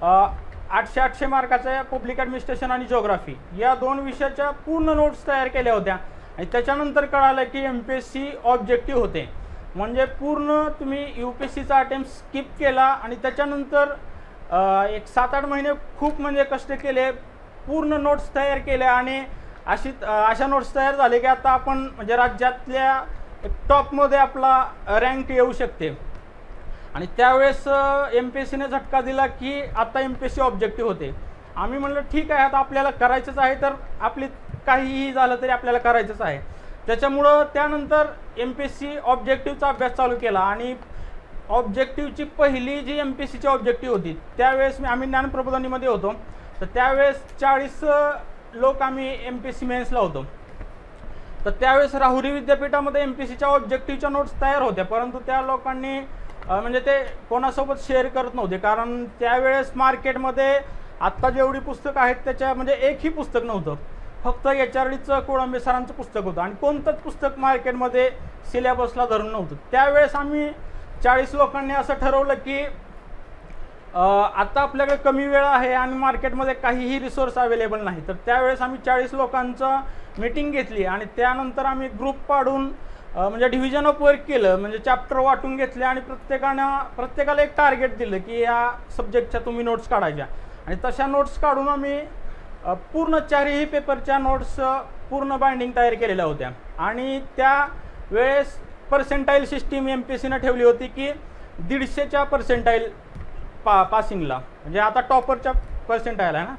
[SPEAKER 2] 800 मार्काच्या पब्लिक ॲडमिनिस्ट्रेशन आणि जिओग्राफी या 2 विषयाच्या पूर्ण नोट्स तयार केल्या होत्या. आणि त्याच्यानंतर कळालं की MPSC ऑब्जेक्टिव्ह होते. म्हणजे पूर्ण तुम्ही UPSCचा अटेम्प्ट स्किप केला आणि त्याच्यानंतर एक 7-8 महिने खूप म्हणजे कष्ट केले, पूर्ण नोट्स तयार केल्या आणि अशा नोट्स तयार झाले की आता आपण म्हणजे राज्यातल्या टॉपमध्ये आपला रँक येऊ शकते. आणि त्यावेळेस MPSCने झटका दिला की आता MPSC ऑब्जेक्टिव्ह होते. आम्ही म्हणलं ठीक आहे, आता आपल्याला करायचंच आहे, तर आपली काहीही झालं तरी आपल्याला करायचंच आहे. त्याच्यामुळं त्यानंतर MPSC ऑब्जेक्टिव्हचा अभ्यास चालू केला. आणि ऑब्जेक्टिव्हची पहिली जी MPSCची ऑब्जेक्टिव्ह होती त्यावेळेस आम्ही ज्ञानप्रबोधिनीमध्ये होतो. तर त्यावेळेस 40 लोक आम्ही MPSC मेन्सला होतो. तर त्यावेळेस राहुरी विद्यापीठामध्ये MPSCच्या ऑब्जेक्टिव्हच्या नोट्स तयार होत्या, परंतु त्या लोकांनी म्हणजे ते कोणासोबत शेअर करत नव्हते. कारण त्यावेळेस मार्केटमध्ये आत्ता जेवढी पुस्तकं आहेत त्याच्या म्हणजे एकही पुस्तक नव्हतं. फक्त HRDचं कोळंबे सरांचं पुस्तक होतं आणि कोणतंच पुस्तक मार्केटमध्ये सिलेबसला धरून नव्हतं. त्यावेळेस आम्ही 40 लोकांनी असं ठरवलं की आता आपल्याकडे कमी वेळ आहे आणि मार्केटमध्ये काहीही रिसोर्स अवेलेबल नाही. तर त्यावेळेस आम्ही 40 लोकांचं मीटिंग घेतली आणि त्यानंतर आम्ही ग्रुप पाडून म्हणजे डिव्हिजन ऑफ वर्क केलं. म्हणजे चॅप्टर वाटून घेतले आणि प्रत्येकाला एक टार्गेट दिलं की या सब्जेक्टच्या तुम्ही नोट्स काढायच्या. आणि तशा नोट्स काढून आम्ही पूर्ण 4ही पेपरच्या नोट्स पूर्ण बाइंडिंग तयार केलेल्या होत्या. आणि त्यावेळेस पर्सेंटाईल सिस्टीम MPSCनं ठेवली होती की 150च्या पर्सेंटाईल पासिंगला. म्हणजे आता टॉपरच्या पर्सेंटाईल आहे ना,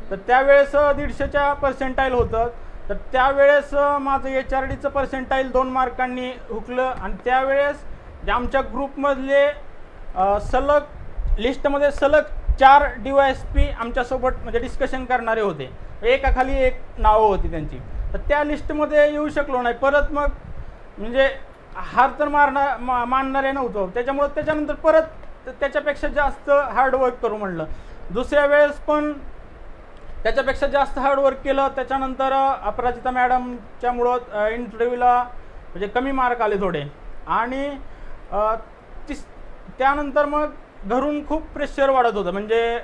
[SPEAKER 2] तर त्यावेळेस 150च्या पर्सेंटाईल होतं. तर त्यावेळेस माझं HRDचं पर्सेंटाईल 2 मार्कांनी हुकलं. आणि त्यावेळेस आमच्या ग्रुपमधले सलग लिस्टमध्ये सलग 4 DYSP आमच्यासोबत म्हणजे डिस्कशन करणारे होते, एकाखाली एक नावं होती त्यांची. तर त्या लिस्टमध्ये येऊ शकलो नाही. परत मग म्हणजे हार तर मानणारे नव्हतो, त्याच्यामुळं त्याच्यानंतर परत त्याच्यापेक्षा जास्त हार्डवर्क करू म्हणलं. दुसऱ्या वेळेस पण त्याच्यापेक्षा जास्त हार्डवर्क केलं. त्याच्यानंतर अपराजिता मॅडमच्यामुळं इंटरव्ह्यूला म्हणजे कमी मार्क आले थोडे. आणि त्यानंतर मग घरून खूप प्रेशर वाढत होतं. म्हणजे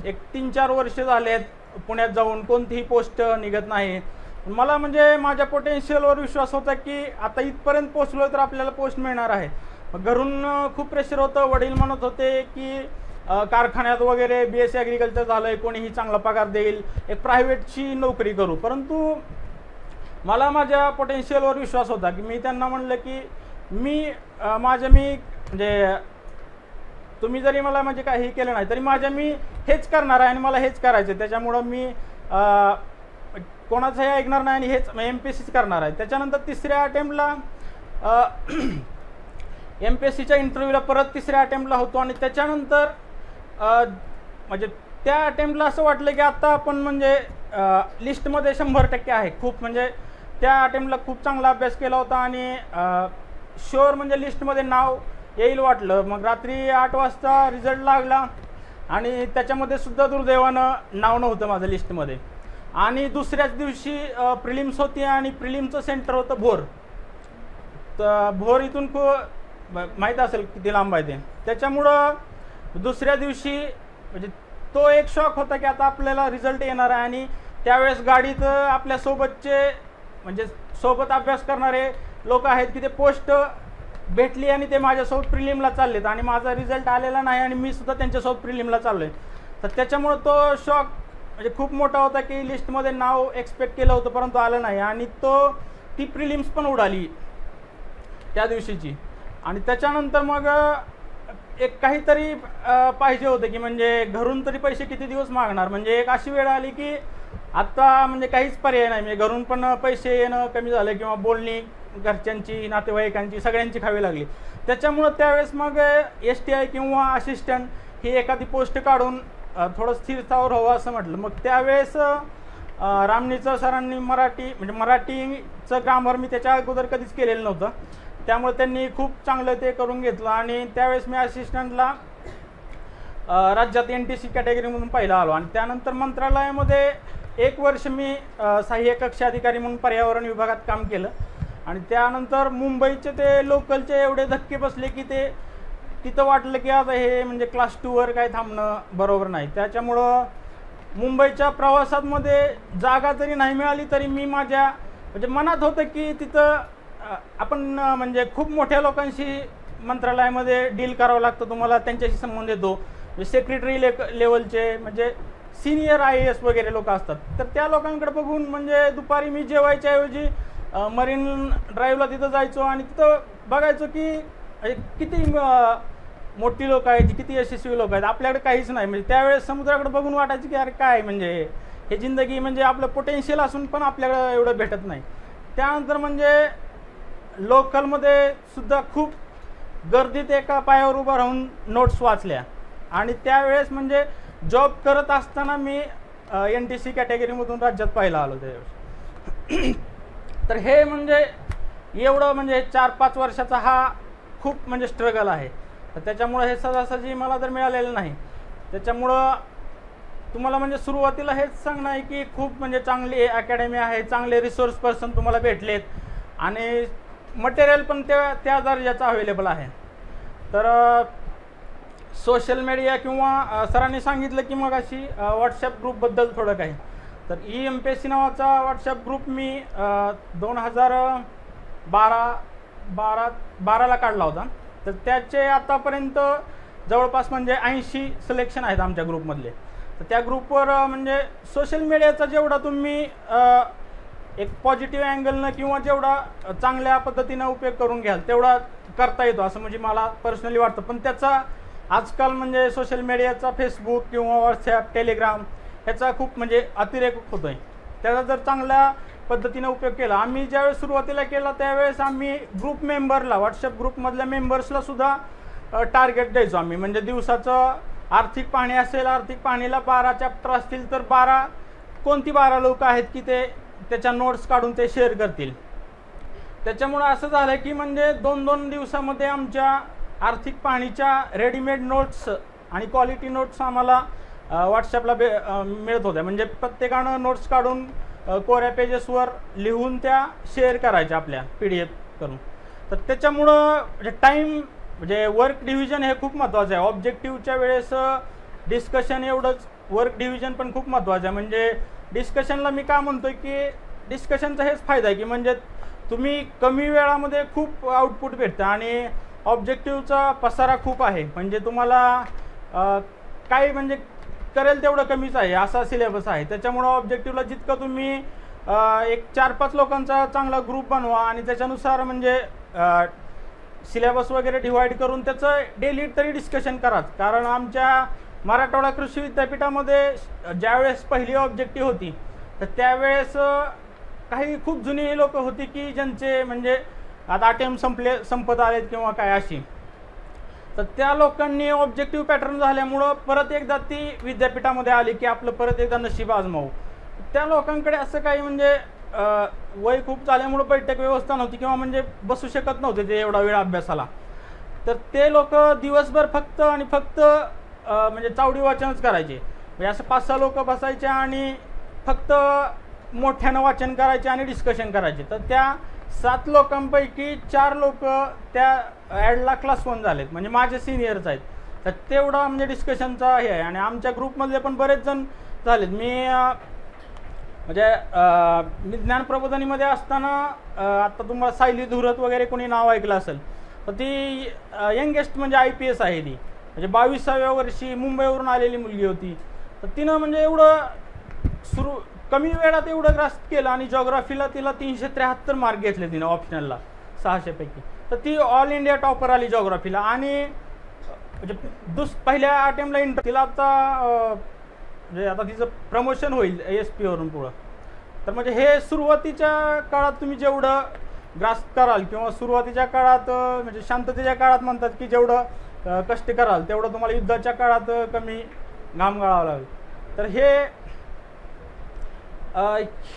[SPEAKER 2] एक 3-4 वर्ष झालेत पुण्यात जाऊन कोणतीही पोस्ट निघत नाही. मला म्हणजे माझ्या पोटेन्शियलवर विश्वास होता की आता इथपर्यंत पोचलो तर आपल्याला पोस्ट मिळणार आहे. घरून खूप प्रेशर होतं. वडील म्हणत होते की कारखान्यात वगैरे BSc ॲग्रिकल्चर झालं आहे, कोणीही चांगला पगार देईल, एक प्रायव्हेटची नोकरी करू. परंतु मला माझ्या पोटेन्शियलवर विश्वास होता की मी त्यांना म्हणलं की मी म्हणजे तुम्ही जरी मला म्हणजे काही केलं नाही तरी मी हेच करणार आहे आणि मला हेच करायचं. त्याच्यामुळं मी कोणाचंही ऐकणार नाही आणि हेच MPSCच करणार आहे. त्याच्यानंतर तिसऱ्या अटेम्प्टला MPSCच्या इंटरव्ह्यूला परत तिसऱ्या अटेम्प्टला होतो. आणि त्याच्यानंतर म्हणजे त्या अटेम्प्टला असं वाटलं की आता आपण म्हणजे लिस्टमध्ये 100% आहे. खूप म्हणजे त्या अटेम्प्टला खूप चांगला अभ्यास केला होता आणि शुअर म्हणजे लिस्टमध्ये नाव येईल वाटलं. मग रात्री 8 वाजता रिझल्ट लागला आणि त्याच्यामध्ये सुद्धा दुर्दैवानं नाव नव्हतं माझं लिस्टमध्ये. आणि दुसऱ्याच दिवशी प्रिलिम्स होती आणि प्रिलिमचं सेंटर होतं भोर. तर भोर इथून माहीत असेल किती लांब आहे ते. त्याच्यामुळं दुसऱ्या दिवशी म्हणजे तो एक शॉक होता की आता आपल्याला रिझल्ट येणार आहे. आणि त्यावेळेस गाडीत आपल्यासोबतचे म्हणजे सोबत अभ्यास करणारे लोक आहेत की ते पोस्ट भेटली आणि ते माझ्यासोबत प्रिलिमला चाललेत आणि माझा रिझल्ट आलेला नाही आणि मी सुद्धा त्यांच्यासोबत प्रिलिमला चाललो आहे. तर त्याच्यामुळं तो शॉक म्हणजे खूप मोठा होता की लिस्टमध्ये नाव एक्सपेक्ट केलं होतं परंतु आलं नाही. आणि ती प्रिलिम्स पण उडाली त्या दिवशीची. आणि त्याच्यानंतर मग एक काहीतरी पाहिजे होतं की म्हणजे घरून तरी पैसे किती दिवस मागणार. म्हणजे एक अशी वेळ आली की आत्ता म्हणजे काहीच पर्याय नाही. म्हणजे घरून पण पैसे येणं कमी झालं किंवा बोलणी घरच्यांची नातेवाईकांची सगळ्यांची खावी लागली. त्याच्यामुळं त्यावेळेस मग STI किंवा असिस्टंट ही एखादी पोस्ट काढून थोडं स्थिरतावर हवं असं म्हटलं. मग त्यावेळेस रामनीचं सरांनी मराठीचं ग्रामर मी त्याच्या अगोदर कधीच केलेलं नव्हतं, त्यामुळे त्यांनी खूप चांगलं ते करून घेतलं. आणि त्यावेळेस मी असिस्टंटला राज्यात NTC कॅटेगरीमधून पहिला आलो. आणि त्यानंतर मंत्रालयामध्ये 1 वर्ष मी सहाय्यक कक्ष अधिकारी म्हणून पर्यावरण विभागात काम केलं. आणि त्यानंतर मुंबईचे ते लोकलचे एवढे धक्के बसले की तिथं वाटलं की आता हे म्हणजे क्लास 2वर काय थांबणं बरोबर नाही. त्याच्यामुळं मुंबईच्या प्रवासामध्ये जागा जरी नाही मिळाली तरी मी माझ्या म्हणजे मनात होतं की तिथं आपण म्हणजे खूप मोठ्या लोकांशी मंत्रालयामध्ये डील करावं लागतं, तुम्हाला त्यांच्याशी संबंध येतो. सेक्रेटरी लेवलचे म्हणजे सिनियर IAS वगैरे लोक असतात. तर त्या लोकांकडे बघून म्हणजे दुपारी मी जेवायच्या ऐवजी मरीन ड्राईव्हला तिथं जायचो आणि तिथं बघायचो की किती मोठी लोक आहेत, किती यशस्वी लोक आहेत, आपल्याकडे काहीच नाही. म्हणजे त्यावेळेस समुद्राकडे बघून वाटायचं की अरे काय म्हणजे हे जिंदगी म्हणजे आपलं पोटेन्शियल असून पण आपल्याकडे एवढं भेटत नाही. त्यानंतर म्हणजे लोकलमध्ये सुद्धा खूप गर्दीत एका पायावर उभं राहून नोट्स वाचल्या. आणि त्यावेळेस म्हणजे जॉब करत असताना मी NTC कॅटेगरीमधून राज्यात पहिला आलो त्यावेळेस. तर हे म्हणजे एवढं म्हणजे 4-5 वर्षाचा हा खूप म्हणजे स्ट्रगल आहे. तर त्याच्यामुळं हे सहजासहजी मला तर मिळालेलं नाही. त्याच्यामुळं तुम्हाला म्हणजे सुरुवातीला हेच सांगणं आहे की खूप म्हणजे चांगली अकॅडमी आहे, चांगले रिसोर्स पर्सन तुम्हाला भेटलेत आणि मटेरियल पण त्या दर्जाचं अवेलेबल आहे. तर सोशल मीडिया किंवा सरांनी सांगितलं की मग अशी व्हॉट्सॲप ग्रुपबद्दल थोडं काही. तर MPSC नावाचा व्हॉट्सॲप ग्रुप मी 2012ला काढला होता. तर त्याचे आतापर्यंत जवळपास म्हणजे 80 सिलेक्शन आहेत आमच्या ग्रुपमधले. तर त्या ग्रुपवर म्हणजे सोशल मीडियाचा जेवढा तुम्ही एक पॉझिटिव्ह अँगलनं किंवा जेवढा चांगल्या पद्धतीनं उपयोग करून घ्याल तेवढा करता येतो असं म्हणजे मला पर्सनली वाटतं. पण त्याचा आजकाल म्हणजे सोशल मीडियाचा फेसबुक किंवा व्हॉट्सॲप टेलिग्राम ह्याचा खूप म्हणजे अतिरेक होतो आहे. त्याचा जर चांगल्या पद्धतीनं उपयोग केला, आम्ही ज्यावेळेस सुरुवातीला केला त्यावेळेस आम्ही ग्रुप मेंबरला व्हॉट्सॲप ग्रुपमधल्या मेंबर्सला सुद्धा टार्गेट द्यायचो आम्ही. म्हणजे दिवसाचं आर्थिक पाहणी असेल, आर्थिक पाहणीला 12 चॅप्टर असतील तर 12 लोक आहेत की ते त्याच्या नोट्स काढून ते शेअर करतील. त्याच्यामुळं असं झालं की म्हणजे 2-2 दिवसामध्ये आमच्या आर्थिक पाहणीच्या रेडीमेड नोट्स आणि क्वालिटी नोट्स आम्हाला व्हॉट्सॲपला मिळत होत्या. म्हणजे प्रत्येकानं नोट्स काढून कोऱ्या पेजेसवर लिहून त्या शेअर करायच्या आपल्या PDF करून. तर त्याच्यामुळं म्हणजे टाईम म्हणजे वर्क डिव्हिजन हे खूप महत्त्वाचं आहे. ऑब्जेक्टिव्हच्या वेळेस डिस्कशन एवढंच, वर्क डिव्हिजन पण खूप महत्त्वाचं आहे. म्हणजे डिस्कशनला मी का म्हणतो की डिस्कशनचा हेच फायदा आहे की म्हणजे तुम्ही कमी वेळामध्ये खूप आउटपुट भेटतं आणि ऑब्जेक्टिव्हचा पसारा खूप आहे. म्हणजे तुम्हाला काय म्हणजे करेल तेवढं कमीच आहे असा सिलेबस आहे. त्याच्यामुळं ऑब्जेक्टिव्हला जितकं तुम्ही एक 4-5 लोकांचा चांगला ग्रुप बनवा आणि त्याच्यानुसार म्हणजे सिलेबस वगैरे डिवाईड करून त्याचं डेली तरी डिस्कशन कराच. कारण आमच्या मराठवाडा कृषी विद्यापीठामध्ये ज्यावेळेस पहिली ऑब्जेक्टिव्ह होती तर त्यावेळेस काही खूप जुनी लोक होती की ज्यांचे म्हणजे आता अटेम्प्ट संपत आलेत किंवा काय अशी. तर त्या लोकांनी ऑब्जेक्टिव्ह पॅटर्न झाल्यामुळं परत एकदा ती विद्यापीठामध्ये आली की आपलं परत एकदा नशीब आजमावू. त्या लोकांकडे असं काही म्हणजे वय खूप झाल्यामुळं बैठक व्यवस्था नव्हती किंवा म्हणजे बसू शकत नव्हते ते एवढा वेळ अभ्यासाला. तर ते लोक दिवसभर फक्त आणि फक्त म्हणजे चावडी वाचनच करायचे. म्हणजे असं 5-6 लोक बसायचे आणि फक्त मोठ्यानं वाचन करायचे आणि डिस्कशन करायचे. तर त्या 7 लोकांपैकी 4 लोक त्या ॲडला क्लास 1 झालेत, म्हणजे माझे सिनियर्स आहेत. तर तेवढा म्हणजे डिस्कशनचा हे आहे. आणि आमच्या ग्रुपमधले पण बरेच जण झालेत. मी ज्ञान प्रबोधिनीमध्ये असताना आता तुम्हाला सायली धुरत वगैरे कोणी नाव ऐकलं असेल तर ती यंगेस्ट म्हणजे IPS आहे. ती म्हणजे 22व्या वर्षी मुंबईवरून आलेली मुलगी होती. तर तिनं म्हणजे एवढं कमी वेळात एवढं ग्रास्प केलं आणि जॉग्राफीला तिला 373 मार्क घेतले तिनं ऑप्शनलला 600 पैकी. तर ती ऑल इंडिया टॉपर आली जॉग्राफीला. आणि म्हणजे पहिल्या अटेम्प्टला तिला आता म्हणजे आता तिचं प्रमोशन होईल ASP वरून पुढं. तर म्हणजे हे सुरुवातीच्या काळात तुम्ही जेवढं ग्रास्प कराल किंवा सुरुवातीच्या काळात म्हणजे शांततेच्या काळात म्हणतात की जेवढं कष्ट कराल तेवढं तुम्हाला युद्धाच्या काळात कमी घाम गाळावं लागेल. तर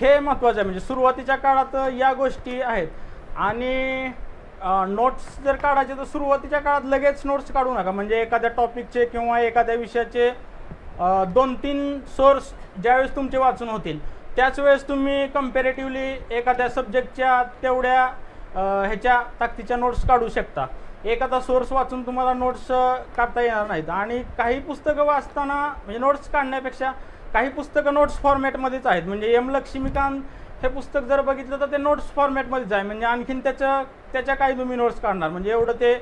[SPEAKER 2] हे महत्त्वाचं आहे. म्हणजे सुरुवातीच्या काळात या गोष्टी आहेत. आणि नोट्स जर काढायचे तर सुरुवातीच्या काळात लगेच नोट्स काढू नका. म्हणजे एखाद्या टॉपिकचे किंवा एखाद्या विषयाचे 2-3 सोर्स ज्यावेळेस तुमचे वाचून होतील त्याच वेळेस तुम्ही कम्पॅरेटिव्हली एखाद्या सब्जेक्टच्या तेवढ्या ह्याच्या ताकदीच्या नोट्स काढू शकता. एखादा सोर्स वाचून तुम्हाला नोट्स काढता येणार नाहीत. आणि काही पुस्तकं वाचताना म्हणजे नोट्स काढण्यापेक्षा काही पुस्तकं नोट्स फॉर्मॅटमध्येच आहेत. म्हणजे M लक्ष्मीकांत हे पुस्तक जर बघितलं तर ते नोट्स फॉर्मॅटमध्येच आहे. म्हणजे आणखीन त्याच्या काही तुम्ही नोट्स काढणार म्हणजे एवढं ते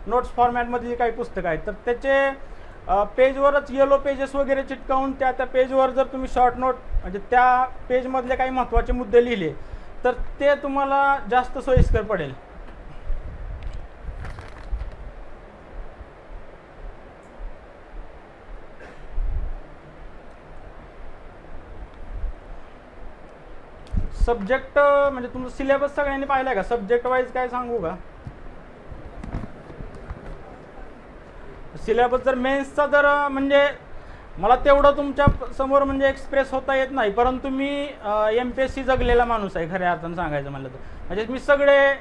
[SPEAKER 2] नोट्स फॉर्मॅटमधली काही पुस्तकं आहेत. तर त्याचे पेजवरच येलो पेजेस वगैरे चिटकावून त्या पेजवर जर तुम्ही शॉर्ट नोट म्हणजे त्या पेजमधले काही महत्त्वाचे मुद्दे लिहिले तर ते तुम्हाला जास्त सोयीस्कर पडेल. सब्जेक्ट म्हणजे तुमचा सिलेबस सगळ्यांनी पाहिला आहे का? सब्जेक्ट वाईज काय सांगू का? सिलेबस जर मेन्सचा जर म्हणजे मला तेवढं तुमच्या समोर म्हणजे एक्सप्रेस होता येत नाही. परंतु मी MPSC जगलेला माणूस आहे खऱ्या अर्थानं सांगायचं म्हणलं तर. म्हणजे मी सगळे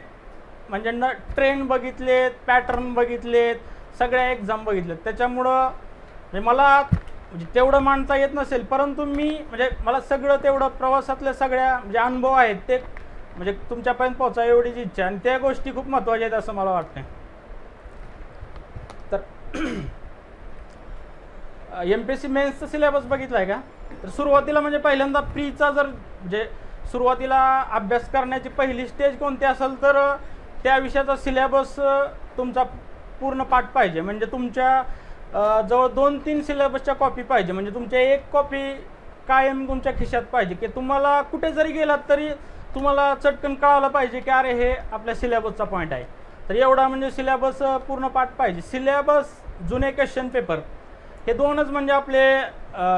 [SPEAKER 2] म्हणजे ट्रेंड बघितलेत, पॅटर्न बघितलेत, सगळ्या एक्झाम बघितलेत. त्याच्यामुळं म्हणजे मला म्हणजे तेवढं मांडता येत नसेल परंतु मी म्हणजे मला सगळं तेवढं प्रवासातल्या सगळ्या म्हणजे अनुभव आहेत ते म्हणजे तुमच्यापर्यंत पोहोचावं एवढीच इच्छा. आणि त्या गोष्टी खूप महत्त्वाच्या आहेत असं मला वाटतं. तर MPSC मेन्सचा सिलेबस बघितला आहे का? तर सुरुवातीला म्हणजे पहिल्यांदा प्रीचा जर म्हणजे सुरुवातीला अभ्यास करण्याची पहिली स्टेज कोणती असेल तर त्या विषयाचा सिलेबस तुमचा पूर्ण पाठ पाहिजे. म्हणजे तुमच्या जवळ 2-3 सिलेबसच्या कॉपी पाहिजे. म्हणजे तुमच्या एक कॉपी कायम तुमच्या खिशात पाहिजे की तुम्हाला कुठे जरी गेलात तरी तुम्हाला चटकन कळायला पाहिजे की अरे हे आपल्या सिलेबसचा पॉईंट आहे. तर एवढा म्हणजे सिलेबस पूर्ण पाठ पाहिजे. सिलेबस, जुने क्वेश्चन पेपर हे 2च म्हणजे आपले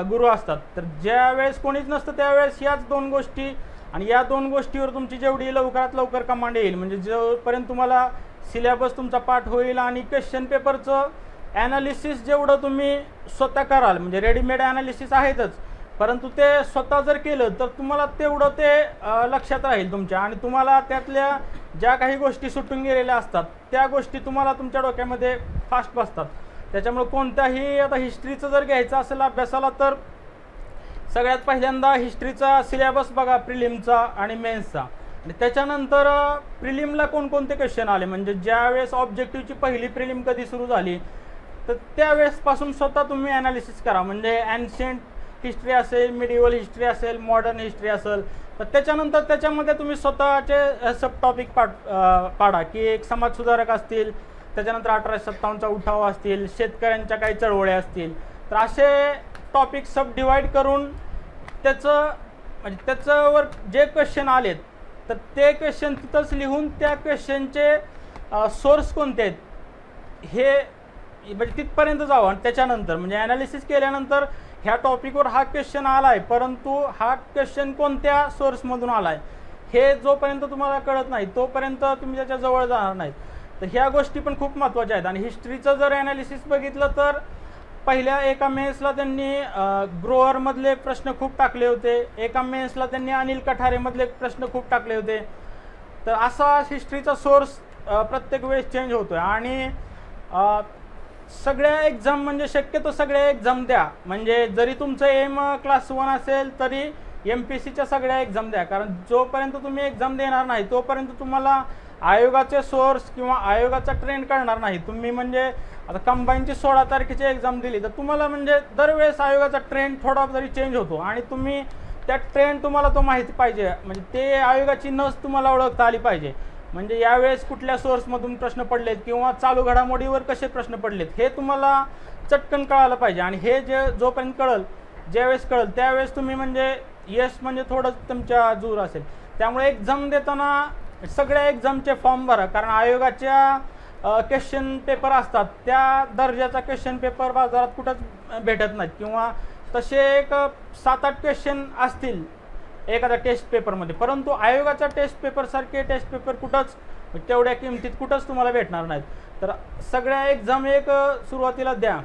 [SPEAKER 2] गुरु असतात. तर ज्या वेळेस कोणीच नसतं त्यावेळेस याच 2 गोष्टी आणि या 2 गोष्टीवर तुमची जेवढी लवकरात लवकर कमांड येईल म्हणजे जोपर्यंत तुम्हाला सिलेबस तुमचा पाठ होईल आणि क्वेश्चन पेपरचं ॲनालिसिस जेवढं तुम्ही स्वतः कराल, म्हणजे रेडीमेड ॲनालिसिस आहेतच, परंतु ते स्वतः जर केलं तर तुम्हाला तेवढं ते लक्षात राहील तुमच्या, आणि तुम्हाला त्यातल्या ज्या काही गोष्टी सुटून गेलेल्या असतात त्या गोष्टी तुम्हाला तुमच्या डोक्यामध्ये फास्ट बसतात. त्याच्यामुळे कोणत्याही आता हिस्ट्रीचं जर घ्यायचं असेल अभ्यासाला तर सगळ्यात पहिल्यांदा हिस्ट्रीचा सिलेबस बघा प्रिलिमचा आणि मेन्सचा, आणि त्याच्यानंतर प्रिलिमला कोणकोणते क्वेश्चन आले, म्हणजे ज्यावेळेस ऑब्जेक्टिव्हची पहिली प्रिलिम कधी सुरू झाली तर त्यावेळेसपासून स्वतः तुम्ही ॲनालिसिस करा. म्हणजे ॲन्शियंट हिस्ट्री असेल, मिडिवल हिस्ट्री असेल, मॉडर्न हिस्ट्री असेल, तर त्याच्यानंतर त्याच्यामध्ये तुम्ही स्वतःचे सब टॉपिक पाडा की एक समाजसुधारक असतील, त्याच्यानंतर 1857चा उठाव असतील, शेतकऱ्यांच्या काही चळवळ्या असतील, तर असे टॉपिक सब डिवाईड करून म्हणजे त्याच्यावर जे क्वेश्चन आलेत तर ते क्वेश्चन तिथंच लिहून त्या क्वेश्चनचे सोर्स कोणते आहेत हे म्हणजे तिथपर्यंत जावं. आणि त्याच्यानंतर म्हणजे ॲनालिसिस केल्यानंतर ह्या टॉपिकवर हा क्वेश्चन आला आहे, परंतु हा क्वेश्चन कोणत्या सोर्समधून आला आहे हे जोपर्यंत तुम्हाला कळत नाही तोपर्यंत तुम्ही त्याच्या जवळ जाणार नाहीत. तर ह्या गोष्टी पण खूप महत्त्वाच्या आहेत. आणि हिस्ट्रीचं जर ॲनालिसिस बघितलं तर पहिल्या एका मेन्सला त्यांनी ग्रोअरमधले प्रश्न खूप टाकले होते, एका मेन्सला त्यांनी अनिल कठारेमधले प्रश्न खूप टाकले होते. तर असा हिस्ट्रीचा सोर्स प्रत्येक वेळेस चेंज होतो आहे. आणि सगळ्या एक्झाम म्हणजे शक्यतो सगळ्या एक्झाम द्या, म्हणजे जरी तुमचं एम क्लास 1 असेल तरी MPSCच्या सगळ्या एक्झाम द्या, कारण जोपर्यंत तुम्ही एक्झाम देणार नाही तोपर्यंत तुम्हाला आयोगाचे सोर्स किंवा आयोगाचा ट्रेंड कळणार नाही. तुम्ही म्हणजे आता कंबाईनची 16 तारखेची एक्झाम दिली तर तुम्हाला म्हणजे दरवेळेस आयोगाचा ट्रेंड थोडा जरी चेंज होतो, आणि तुम्ही त्या ट्रेंड तुम्हाला तो माहिती पाहिजे, म्हणजे ते आयोगाची नस तुम्हाला ओळखता आली पाहिजे. म्हणजे यावेळेस कुठल्या सोर्समधून प्रश्न पडलेत किंवा चालू घडामोडीवर कसे प्रश्न पडलेत हे तुम्हाला चटकन कळायला पाहिजे. आणि हे जोपर्यंत कळल, ज्यावेळेस कळल त्यावेळेस तुम्ही म्हणजे यश म्हणजे थोडं तुमच्या दूर असेल. त्यामुळे एक्झाम देताना सगळ्या एक्झामचे फॉर्म भरा, कारण आयोगाच्या क्वेश्चन पेपर असतात त्या दर्जाचा क्वेश्चन पेपर बाजारात कुठंच भेटत नाहीत, किंवा तसे एक 7-8 क्वेश्चन असतील एखाद्या टेस्ट पेपरमध्ये, परंतु आयोगाच्या टेस्ट पेपरसारखे टेस्ट पेपर कुठंच तेवढ्या किमतीत कुठंच तुम्हाला भेटणार नाहीत. तर सगळ्या एक्झाम एक सुरुवातीला द्या.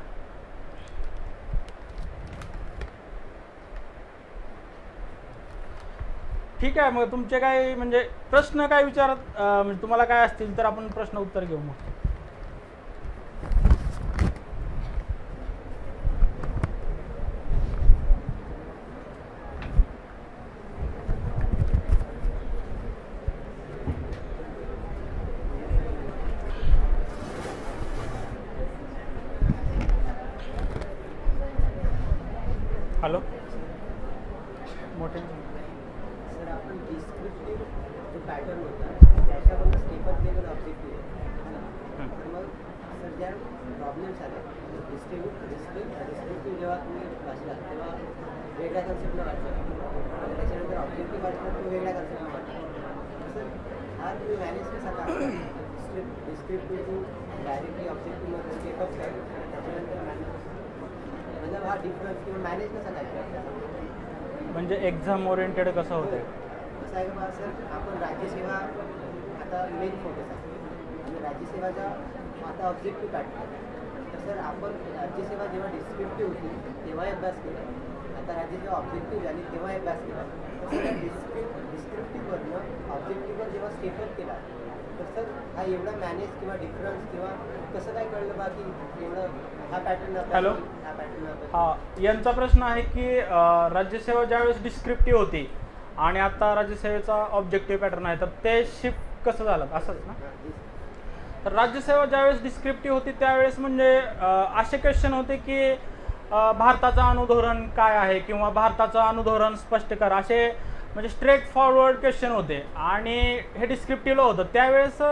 [SPEAKER 2] ठीक आहे, मग तुमचे काय म्हणजे प्रश्न काय विचारत म्हणजे तुम्हाला काय असतील तर आपण प्रश्न उत्तर घेऊ मग. हॅलो, मोठे
[SPEAKER 4] सर आपण डिस्क्रिप्टिव्ह जो पॅटर्न होता त्याच्यावरून स्टेप अप लेवल ऑब्जेक्टिव्ह आहे. तर मग सर ज्या प्रॉब्लेम्स आले डिस्क्रिप्टिव्ह जेव्हा तुम्ही वाचला तेव्हा वेगळ्या कन्सेप्टला वाटला, आणि त्याच्यानंतर ऑब्जेक्टिव्ह वाचला तो वेगळ्या कन्सेप्टला वाटला. सर हा तुम्ही मॅनेज कसा करता? डिस्क्रिप्टिव्ह टू डायरेक्टली ऑब्जेक्टिव्हमध्ये स्टेप अप करायचं, त्याच्यानंतर मॅनेज मतलब हा डिफरन्स किंवा मॅनेज कसा करायचा?
[SPEAKER 2] म्हणजे एक्झाम ओरिएंटेड कसं होतं?
[SPEAKER 4] कसं आहे का सर, आपण राज्यसेवा आता मेन फोकस आहे आणि राज्यसेवाचा आता ऑब्जेक्टिव्ह काढतो. तर सर आपण राज्यसेवा जेव्हा डिस्क्रिप्टिव्ह होती तेव्हाही अभ्यास केला, आता राज्यसेवा ऑब्जेक्टिव्ह झाली तेव्हाही अभ्यास केला. तर सर डिस्क्रिप्टिव्हवरनं ऑब्जेक्टिव्हवर जेव्हा स्टेपअप केला तर सर हा एवढा मॅनेज किंवा डिफरन्स किंवा कसं काय कळलं बा की एवढं हा पॅटर्न?
[SPEAKER 2] हॅलो, हा यांचा प्रश्न आहे की राज्यसेवा ज्यावेळेस डिस्क्रिप्टिव्ह होती आणि आता राज्यसेवेचा ऑब्जेक्टिव्ह पॅटर्न आहे, तर ते शिफ्ट कसं झालं असंच ना? तर राज्यसेवा ज्यावेळेस डिस्क्रिप्टिव्ह होती त्यावेळेस म्हणजे असे क्वेश्चन होते की भारताचं अनुधोरण काय आहे किंवा भारताचं अनुधोरण स्पष्ट करा, असे म्हणजे स्ट्रेट फॉरवर्ड क्वेश्चन होते. आणि हे डिस्क्रिप्टिव्हला होतं त्यावेळेस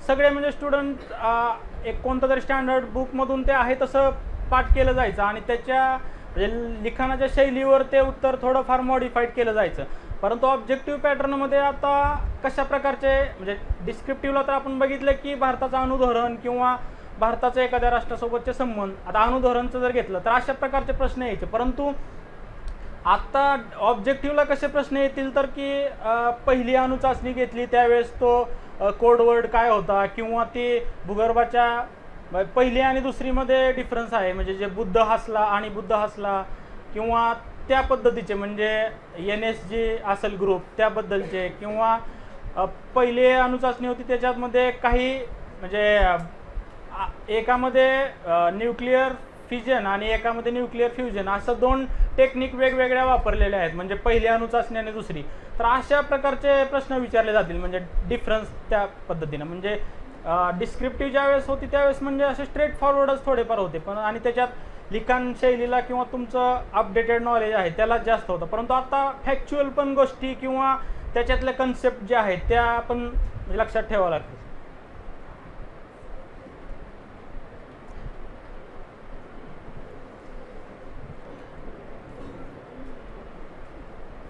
[SPEAKER 2] सगळे म्हणजे स्टुडंट एक कोणतं तरी स्टँडर्ड बुकमधून ते आहे तसं पाठ केलं जायचं, आणि त्याच्या म्हणजे लिखाणाच्या शैलीवर ते उत्तर थोडंफार मॉडिफाईड केलं जायचं. परंतु ऑब्जेक्टिव्ह पॅटर्नमध्ये आता कशा प्रकारचे म्हणजे डिस्क्रिप्टिव्हला तर आपण बघितलं की भारताचं अनुधोरण किंवा भारताचं एखाद्या राष्ट्रासोबतचे संबंध, आता अनुधोरणचं जर घेतलं तर अशा प्रकारचे प्रश्न यायचे. परंतु आत्ता ऑब्जेक्टिव्हला कसे प्रश्न येतील तर की पहिली अणुचाचणी घेतली त्यावेळेस तो कोडवर्ड काय होता, किंवा ते भूगर्भाच्या पहिली आणि दुसरीमध्ये डिफरन्स आहे, म्हणजे जे बुद्ध हसला आणि बुद्ध हसला, किंवा त्या पद्धतीचे म्हणजे NSG असेल ग्रुप त्याबद्दलचे, किंवा पहिले अणुचाचणी होती त्याच्यामध्ये काही म्हणजे एकामध्ये न्यूक्लिअर फिजन आणि एकामध्ये न्यूक्लिअर फ्युजन असं 2 टेक्निक वेगवेगळ्या वापरलेल्या आहेत, म्हणजे पहिली अणुचाचणी आणि दुसरी. तर अशा प्रकारचे प्रश्न विचारले जातील, म्हणजे डिफरन्स त्या पद्धतीनं. म्हणजे डिस्क्रिप्टिव्ह ज्यावेळेस होती त्यावेळेस म्हणजे असे स्ट्रेट फॉरवर्डच थोडेफार होते, पण आणि त्याच्यात लिखाण शैलीला किंवा तुमचं अपडेटेड नॉलेज आहे त्याला जास्त होतं. परंतु आता फॅक्च्युअल पण गोष्टी किंवा त्याच्यातल्या कन्सेप्ट ज्या आहेत त्या पण लक्षात ठेवावं लागतं.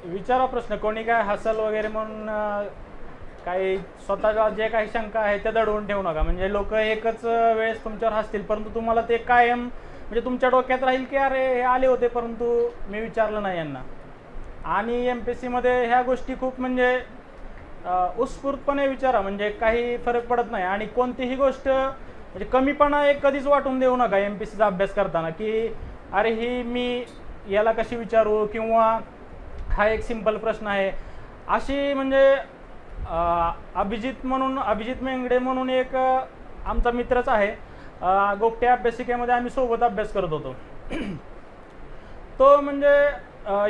[SPEAKER 2] विचारा प्रश्न, कोणी काय हसल वगैरे म्हणून काही स्वतःच्या जे काही शंका आहे त्या दडवून ठेवू नका. म्हणजे लोक एकच वेळेस तुमच्यावर हसतील, परंतु तुम्हाला ते कायम म्हणजे तुमच्या डोक्यात राहील की अरे हे आले होते परंतु मी विचारलं नाही यांना. आणि MPSC मध्ये ह्या गोष्टी खूप म्हणजे उत्स्फूर्तपणे विचारा, म्हणजे काही फरक पडत नाही. आणि कोणतीही गोष्ट म्हणजे कमीपणा एक कधीच वाटून देऊ नका MPSCचा अभ्यास करताना, की अरे ही मी याला कशी विचारू, किंवा हा एक सिंपल प्रश्न आहे अशी. म्हणजे अभिजित मेंगडे म्हणून एक आमचा मित्रच आहे, गोगटे अभ्यासिकेमध्ये आम्ही सोबत अभ्यास करत होतो. तो म्हणजे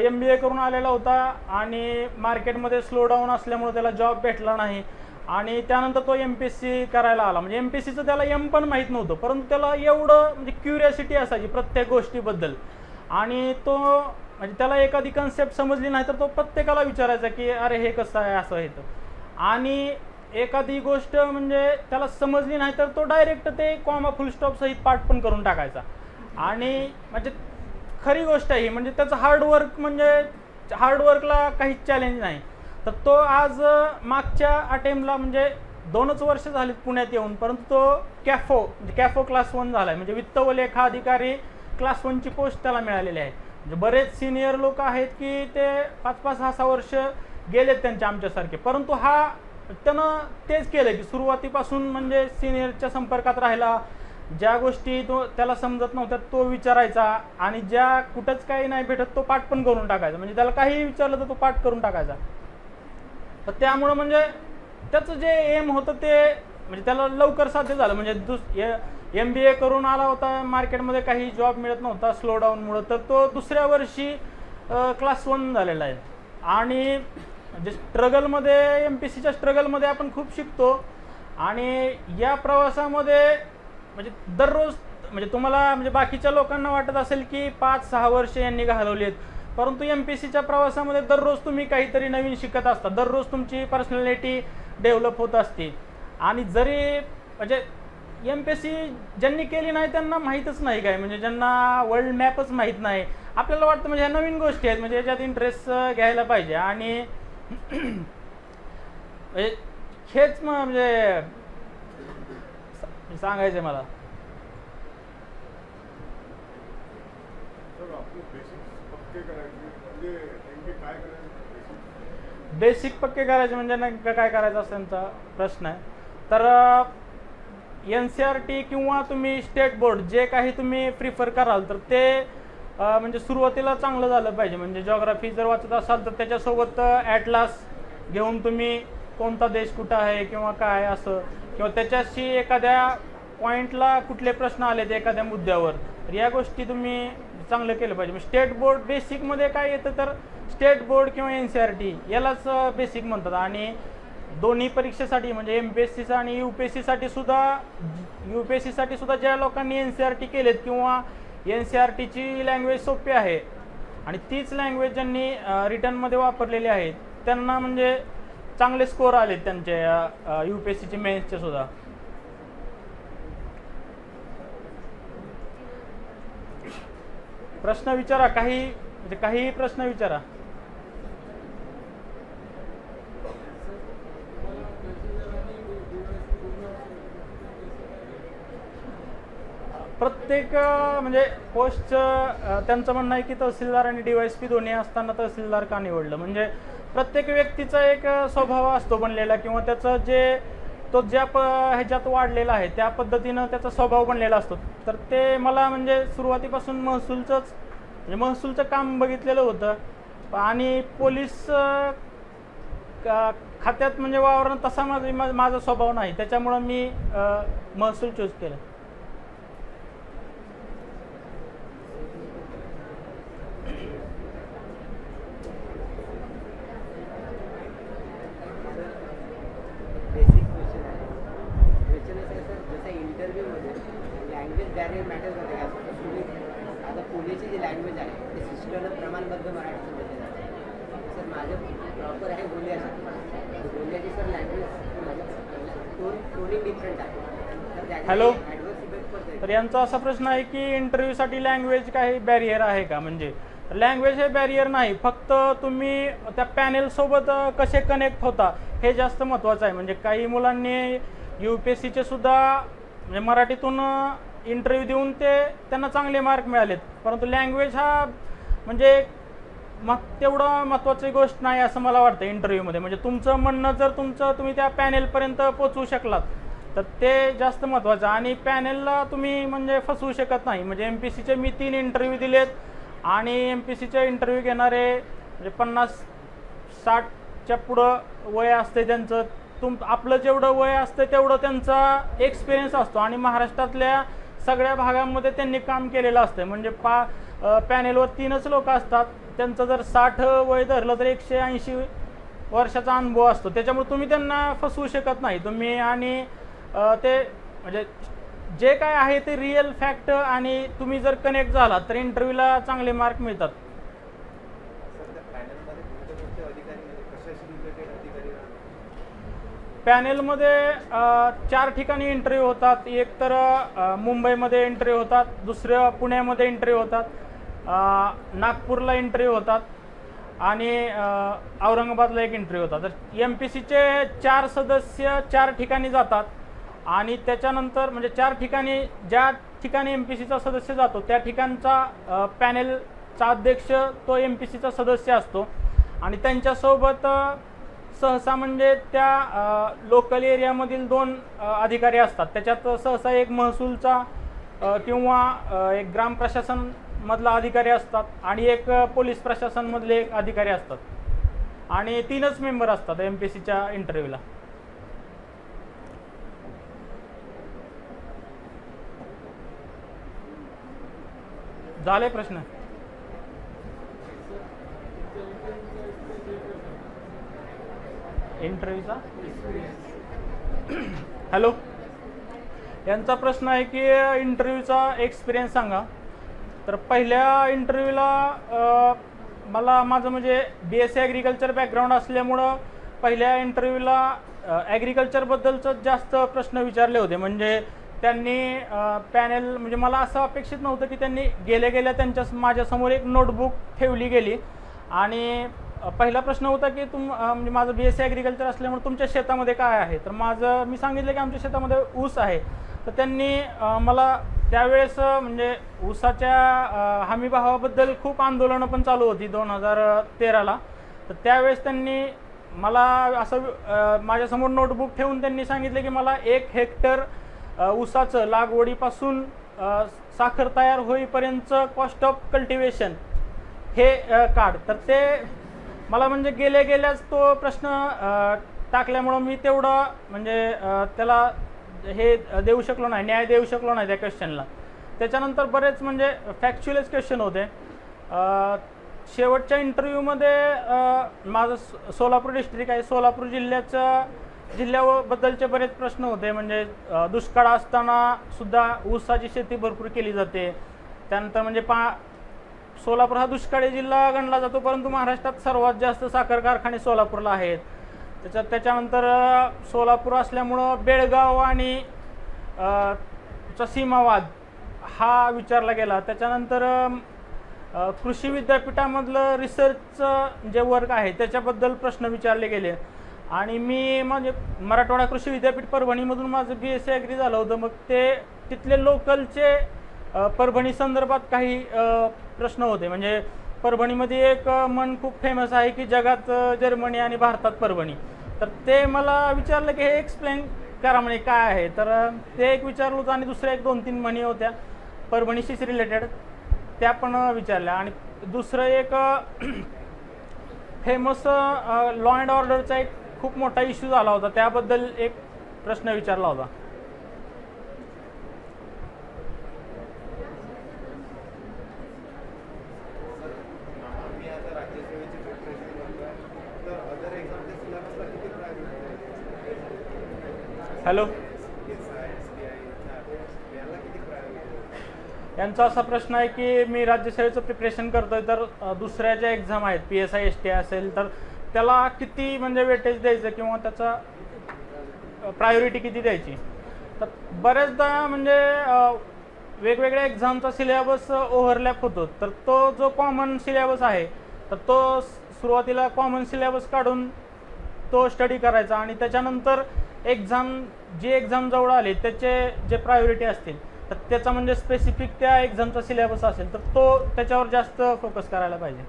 [SPEAKER 2] MBA करून आलेला होता आणि मार्केटमध्ये स्लो डाऊन असल्यामुळे त्याला जॉब भेटला नाही, आणि त्यानंतर तो MPSC करायला आला. म्हणजे MPSCचं त्याला पण माहीत नव्हतं, परंतु त्याला एवढं म्हणजे क्युरियोसिटी असायची प्रत्येक गोष्टीबद्दल. आणि तो म्हणजे त्याला एखादी कन्सेप्ट समजली नाही तर तो प्रत्येकाला विचारायचा की अरे हे कसं आहे, असं आहे. आणि एखादी गोष्ट म्हणजे त्याला समजली नाही तर तो डायरेक्ट ते कॉमा फुल स्टॉप सहित पाठ पण करून टाकायचा. आणि म्हणजे खरी गोष्ट आहे, म्हणजे त्याचं हार्डवर्क, म्हणजे हार्डवर्कला काहीच चॅलेंज नाही. तर तो आज मागच्या अटेम्प्टला म्हणजे 2च वर्ष झालीत पुण्यात येऊन, परंतु तो कॅफो क्लास 1 झाला आहे. म्हणजे वित्त व लेखा अधिकारी क्लास 1ची पोस्ट त्याला मिळालेली आहे. म्हणजे बरेच सिनियर लोक आहेत की ते 5-6 वर्ष गेलेत त्यांच्या आमच्यासारखे, परंतु त्यानं तेच केलं की सुरुवातीपासून म्हणजे सिनियरच्या संपर्कात राहिला. ज्या गोष्टी त्याला समजत नव्हत्या तो विचारायचा, आणि ज्या कुठंच काही नाही भेटत तो पाठ पण करून टाकायचा. म्हणजे त्याला काही विचारलं तर तो पाठ करून टाकायचा. तर त्यामुळं म्हणजे त्याचं जे एम होतं ते म्हणजे त्याला लवकर साध्य झालं. म्हणजे MBA करून आला होता, मार्केटमध्ये काही जॉब मिळत नव्हता स्लो डाऊनमुळं, तर तो दुसऱ्या वर्षी क्लास 1 झालेला आहे. आणि म्हणजे स्ट्रगलमध्ये MPSCच्या स्ट्रगलमध्ये आपण खूप शिकतो. आणि या प्रवासामध्ये म्हणजे दररोज म्हणजे तुम्हाला म्हणजे बाकीच्या लोकांना वाटत असेल की 5-6 वर्ष यांनी घालवलीत, परंतु MPSCच्या प्रवासामध्ये दररोज तुम्ही काहीतरी नवीन शिकत असता, दररोज तुमची पर्सनॅलिटी डेव्हलप होत असते. आणि जरी म्हणजे MPSC ज्यांनी केली नाही त्यांना माहीतच नाही काय, म्हणजे ज्यांना वर्ल्ड मॅपच माहीत नाही, आपल्याला वाटतं म्हणजे ह्या नवीन गोष्टी आहेत, म्हणजे याच्यात इंटरेस्ट घ्यायला पाहिजे. आणि हेच म्हणजे सांगायचं मला. बेसिक पक्के करायचे म्हणजे नेमकं काय करायचं असं त्यांचा प्रश्न आहे. तर NCERT किंवा तुम्ही स्टेट बोर्ड जे काही तुम्ही प्रिफर कराल तर ते म्हणजे सुरुवातीला चांगलं झालं पाहिजे. म्हणजे जॉग्राफी जर वाचत असाल तर त्याच्यासोबत ॲटलास घेऊन तुम्ही कोणता देश कुठं आहे किंवा काय असं, किंवा त्याच्याशी एखाद्या पॉईंटला कुठले प्रश्न आलेत एखाद्या मुद्द्यावर, तर या गोष्टी तुम्ही चांगलं केलं पाहिजे. स्टेट बोर्ड बेसिकमध्ये काय येतं तर स्टेट बोर्ड किंवा NCERT यालाच बेसिक म्हणतात. आणि दोन्ही परीक्षेसाठी म्हणजे MPSCचा आणि UPSCसाठी सुद्धा ज्या लोकांनी NCERT केलेत किंवा NCERTची लँग्वेज सोपी आहे आणि तीच लँग्वेज ज्यांनी रिटर्नमध्ये वापरलेली आहे त्यांना म्हणजे चांगले स्कोर आलेत त्यांचे UPSCचे मेन्सचे सुद्धा. प्रश्न विचारा, काही प्रश्न विचारा. प्रत्येक म्हणजे पोस्टचं त्यांचं म्हणणं आहे की तहसीलदार आणि DYSP दोन्ही असताना तहसीलदार का निवडलं. म्हणजे प्रत्येक व्यक्तीचा एक स्वभाव असतो बनलेला, किंवा त्याचं जे तो ज्या ह्याच्यात वाढलेला आहे त्या पद्धतीनं त्याचा स्वभाव बनलेला असतो. तर ते मला म्हणजे सुरुवातीपासून महसूलचं काम बघितलेलं होतं आणि पोलीस खात्यात म्हणजे वावरणं तसा माझा स्वभाव नाही, त्याच्यामुळं मी महसूल चूज केलं.
[SPEAKER 4] बेसिक क्वेश्चन आहे. क्वेश्चन असं आहे सर, जसं इंटरव्ह्यूमध्ये लँग्वेज बॅरियर मॅटर करते का? आता पुण्याची जी लँग्वेज आहे ते सिस्टरनं प्रमाणबद्ध मराठी समजले जाते. सर माझं प्रॉपर आहे बोलण्याची सर लँग्वेज टोनिंग डिफरंट आहे.
[SPEAKER 2] हॅलो, तर यांचा असा प्रश्न आहे की इंटरव्ह्यूसाठी लँग्वेज काही बॅरियर आहे का? म्हणजे लँग्वेज हे बॅरियर नाही, फक्त तुम्ही त्या पॅनेलसोबत कसे कनेक्ट होता हे जास्त महत्त्वाचं आहे. म्हणजे काही मुलांनी UPSCचे सुद्धा म्हणजे मराठीतून इंटरव्ह्यू देऊन त्यांना चांगले मार्क मिळालेत, परंतु लँग्वेज हा म्हणजे तेवढं महत्त्वाची गोष्ट नाही असं मला वाटतं इंटरव्ह्यूमध्ये. म्हणजे तुमचं म्हणणं जर तुम्ही त्या पॅनेलपर्यंत पोचवू शकलात तर ते जास्त महत्त्वाचं. आणि पॅनेलला तुम्ही म्हणजे फसवू शकत नाही. म्हणजे MPSCचे मी 3 इंटरव्ह्यू दिलेत आणि MPSCचे इंटरव्ह्यू घेणारे म्हणजे 50-60च्या पुढं वय असते त्यांचं. आपलं जेवढं वय असतं तेवढं त्यांचा एक्सपिरियन्स असतो आणि महाराष्ट्रातल्या सगळ्या भागांमध्ये त्यांनी काम केलेलं असतं. म्हणजे पॅनेलवर 3च लोक असतात, त्यांचं जर 60 वय धरलं तर 180 वर्षाचा अनुभव असतो. त्याच्यामुळे तुम्ही त्यांना फसवू शकत नाही तुम्ही. आणि ते म्हणजे जे काय आहे ते रिअल फॅक्ट आणि तुम्ही जर कनेक्ट झालात तर इंटरव्ह्यूला चांगले मार्क मिळतात. पॅनेलमध्ये 4 ठिकाणी इंटरव्ह्यू होतात. एक तर मुंबईमध्ये इंटरव्ह्यू होतात, दुसरं पुण्यामध्ये इंटरव्ह्यू होतात, नागपूरला इंटरव्ह्यू होतात आणि औरंगाबादला एक इंटरव्ह्यू होता. तर MPSCचे 4 सदस्य 4 ठिकाणी जातात आणि त्याच्यानंतर म्हणजे 4 ठिकाणी ज्या ठिकाणी MPSCचा सदस्य जातो त्या ठिकाणचा पॅनेलचा अध्यक्ष तो MPSCचा सदस्य असतो आणि त्यांच्यासोबत सहसा म्हणजे त्या लोकल एरियामधील 2 अधिकारी असतात. त्याच्यात सहसा एक महसूलचा किंवा एक ग्राम प्रशासन मधला अधिकारी असतात आणि एक पोलीस प्रशासनमधले एक अधिकारी असतात आणि 3च मेंबर असतात MPSCच्या इंटरव्ह्यूला. झाले प्रश्न? इंटरव्ह्यूचा हॅलो, यांचा प्रश्न आहे की इंटरव्ह्यूचा एक्सपिरियन्स सांगा. तर पहिल्या इंटरव्ह्यूला मला माझं म्हणजे BSc ॲग्रिकल्चर बॅकग्राऊंड असल्यामुळं पहिल्या इंटरव्ह्यूला ॲग्रिकल्चरबद्दलच जास्त प्रश्न विचारले होते. म्हणजे त्यांनी पॅनेल म्हणजे मला असं अपेक्षित नव्हतं की त्यांनी गेल्या माझ्यासमोर एक नोटबुक ठेवली गेली आणि पहिला प्रश्न होता की म्हणजे माझं BSc ॲग्रिकल्चर असल्यामुळे तुमच्या शेतामध्ये काय आहे? तर मी सांगितलं की आमच्या शेतामध्ये ऊस आहे. तर त्यांनी मला त्यावेळेस म्हणजे ऊसाच्या हमीभावाबद्दल खूप आंदोलनं पण चालू होती 2013ला. तर त्यावेळेस त्यांनी मला असं माझ्यासमोर नोटबुक ठेवून त्यांनी सांगितलं की मला 1 हेक्टर ऊसाचं लागवडीपासून साखर तयार होईपर्यंतचं कॉस्ट ऑफ कल्टिवेशन हे काढ. तर ते मला म्हणजे गेल्याच तो प्रश्न टाकल्यामुळं मी तेवढं म्हणजे त्याला हे देऊ शकलो नाही, न्याय देऊ शकलो नाही त्या क्वेश्चनला. त्याच्यानंतर बरेच म्हणजे फॅक्च्युअलच क्वेश्चन होते. शेवटच्या इंटरव्ह्यूमध्ये माझं सोलापूर डिस्ट्रिक्ट आहे, सोलापूर जिल्ह्याबद्दलचे बरेच प्रश्न होते. म्हणजे दुष्काळ असताना सुद्धा ऊसाची शेती भरपूर केली जाते. त्यानंतर म्हणजे सोलापूर हा दुष्काळी जिल्हा गणला जातो, परंतु महाराष्ट्रात सर्वात जास्त साखर कारखाने सोलापूरला आहेत. त्याच्यानंतर सोलापूर असल्यामुळं बेळगाव आणि चा सीमावाद हा विचारला गेला. त्याच्यानंतर कृषी विद्यापीठामधलं रिसर्चचं जे वर्क आहे त्याच्याबद्दल प्रश्न विचारले गेले आणि मी म्हणजे मराठवाडा कृषी विद्यापीठ परभणीमधून माझं BSc ॲग्री झालं होतं. मग ते तिथले लोकलचे परभणी संदर्भात काही प्रश्न होते. म्हणजे परभणीमध्ये एक म्हण खूप फेमस आहे की जगात जर्मनी आणि भारतात परभणी. तर ते मला विचारलं की हे एक्सप्लेन करा म्हणे काय आहे, तर ते एक विचारलं होतं आणि दुसऱ्या एक 2-3 म्हणी होत्या परभणीशीच रिलेटेड, त्या पण विचारल्या. आणि दुसरं एक फेमस लॉ अँड ऑर्डरचा एक खूप मोठा इश्यू झाला होता, त्याबद्दल एक प्रश्न विचारला होता. हॅलो, यांचा असा प्रश्न आहे की मी राज्यसेवेचं प्रिपरेशन करतोय, तर दुसऱ्या ज्या एक्झाम आहेत PSI STI असेल तर त्याला किती म्हणजे वेटेज द्यायचं किंवा त्याचा प्रायोरिटी किती द्यायची. तर बऱ्याचदा म्हणजे वेगवेगळ्या एक्झामचा सिलेबस ओव्हरलॅप होतो, तर तो जो कॉमन सिलेबस आहे तर तो सुरुवातीला कॉमन सिलेबस काढून तो स्टडी करायचा आणि त्याच्यानंतर जी एक्झाम जवळ आली त्याचे जे प्रायोरिटी असतील तर त्याचा म्हणजे स्पेसिफिक त्या एक्झामचा सिलेबस असेल तर तो त्याच्यावर जास्त फोकस करायला पाहिजे.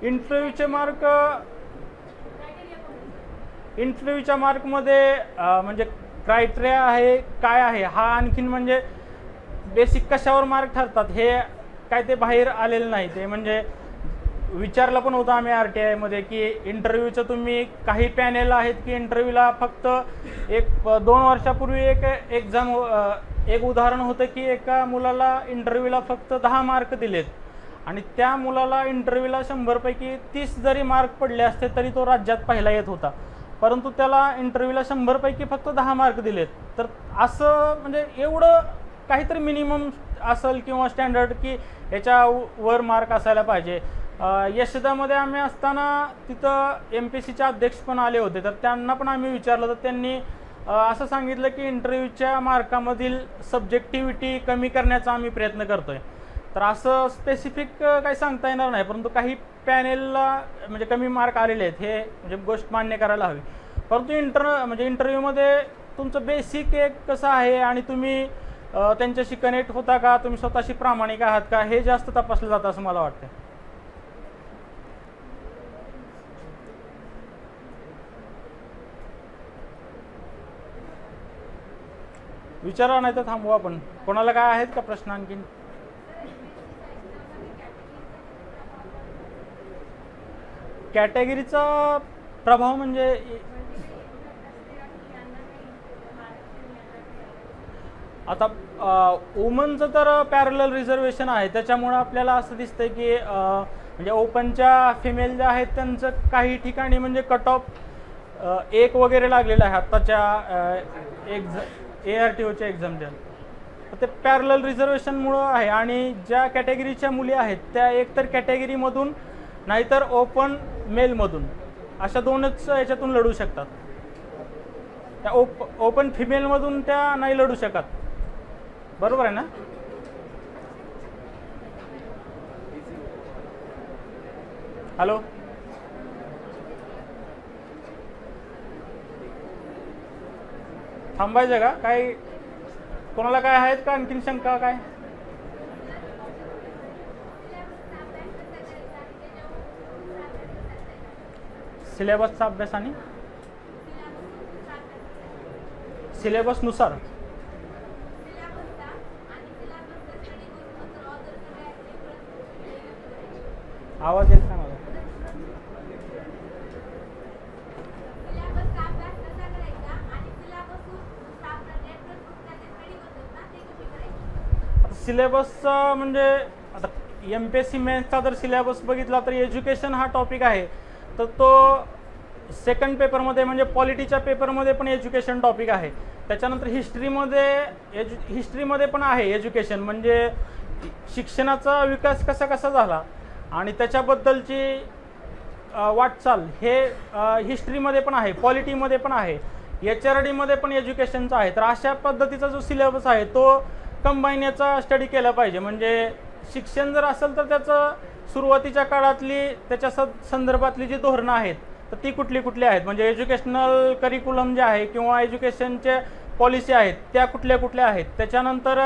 [SPEAKER 2] इंटरव्ह्यूच्या मार्कमध्ये म्हणजे क्रायटेरिया आहे काय आहे हा आणखीन म्हणजे बेसिक कशावर मार्क ठरतात हे काय ते बाहेर आलेलं नाही. ते म्हणजे विचारलं पण होतं आम्ही RTI मध्ये की इंटरव्ह्यूचं तुम्ही काही पॅनेल आहेत की इंटरव्ह्यूला फक्त 1-2 वर्षापूर्वी एक उदाहरण होतं की एका मुलाला इंटरव्ह्यूला फक्त 10 मार्क दिलेत आणि त्या मुलाला इंटरव्ह्यूला 100 पैकी 30 जरी मार्क पडले असते तरी तो राज्यात पहिला येत होता, परंतु त्याला इंटरव्ह्यूला 100 पैकी फक्त 10 मार्क दिलेत. तर असं म्हणजे एवढं काहीतरी मिनिमम असेल किंवा स्टँडर्ड की याच्या वर मार्क असायला पाहिजे. यशदामध्ये आम्ही असताना तिथं MPSCचे अध्यक्ष पण आले होते, तर त्यांना पण आम्ही विचारलं तर त्यांनी असं सांगितलं की इंटरव्ह्यूच्या मार्कामधील सब्जेक्टिव्हिटी कमी करण्याचा आम्ही प्रयत्न करतोय. तर असं स्पेसिफिक काही सांगता येणार नाही, परंतु काही पॅनेलला म्हणजे कमी मार्क आलेले आहेत हे म्हणजे गोष्ट मान्य करायला हवी. परंतु इंटरव्ह्यूमध्ये तुमचं बेसिक एक कसं आहे आणि तुम्ही त्यांच्याशी कनेक्ट होता का, तुम्ही स्वतःशी प्रामाणिक आहात का हे जास्त तपासलं जातं असं मला वाटतं. विचारा नाही तर थांबवा आपण. कोणाला काय आहेत का प्रश्न आणखीन? कॅटेगरीचा प्रभाव म्हणजे आता वुमनचं तर पॅरलल रिझर्वेशन आहे, त्याच्यामुळं आपल्याला असं दिसतंय की म्हणजे ओपनच्या फिमेल ज्या आहेत त्यांचं काही ठिकाणी म्हणजे कट ऑफ 1 वगैरे लागलेलं आहे आत्ताच्या ARTOच्या एक्झामच्या. ते पॅरलल रिझर्वेशनमुळं आहे आणि ज्या कॅटेगरीच्या मुली आहेत त्या एकतर कॅटेगरीमधून नाहीतर ओपन मेलमधून अशा 2च याच्यातून लढू शकतात. त्या ओपन फिमेलमधून त्या नाही लढू शकत, बरोबर आहे ना? हॅलो, थांबायचं का? काय कोणाला काय आहेत का आणखीन शंका? काय सिलेबसचा अभ्यास आणि सिलेबसनुसार आवाज येत नाही मला. सिलेबसचा म्हणजे आता MPSC मेन्सचा जर सिलेबस बघितला तर एज्युकेशन हा टॉपिक आहे, तर तो सेकंड पेपरमध्ये म्हणजे पॉलिटीच्या पेपरमध्ये पण एज्युकेशन टॉपिक आहे. त्याच्यानंतर हिस्ट्रीमध्ये पण आहे एज्युकेशन, म्हणजे शिक्षणाचा विकास कसा झाला आणि त्याच्याबद्दलची वाटचाल हे हिस्ट्रीमध्ये पण आहे, पॉलिटीमध्ये पण आहे, HRDमध्ये पण एज्युकेशनचा आहे. तर अशा पद्धतीचा जो सिलेबस आहे तो कंबाईन याचा स्टडी केला पाहिजे. म्हणजे शिक्षण जर असेल तर त्याचं सुरुवातीच्या काळातली त्याच्या संदर्भातली जी धोरणं आहेत तर ती कुठली आहेत, म्हणजे एज्युकेशनल करिक्युलम जे आहे किंवा एज्युकेशनचे पॉलिसी आहेत त्या कुठल्या आहेत. त्याच्यानंतर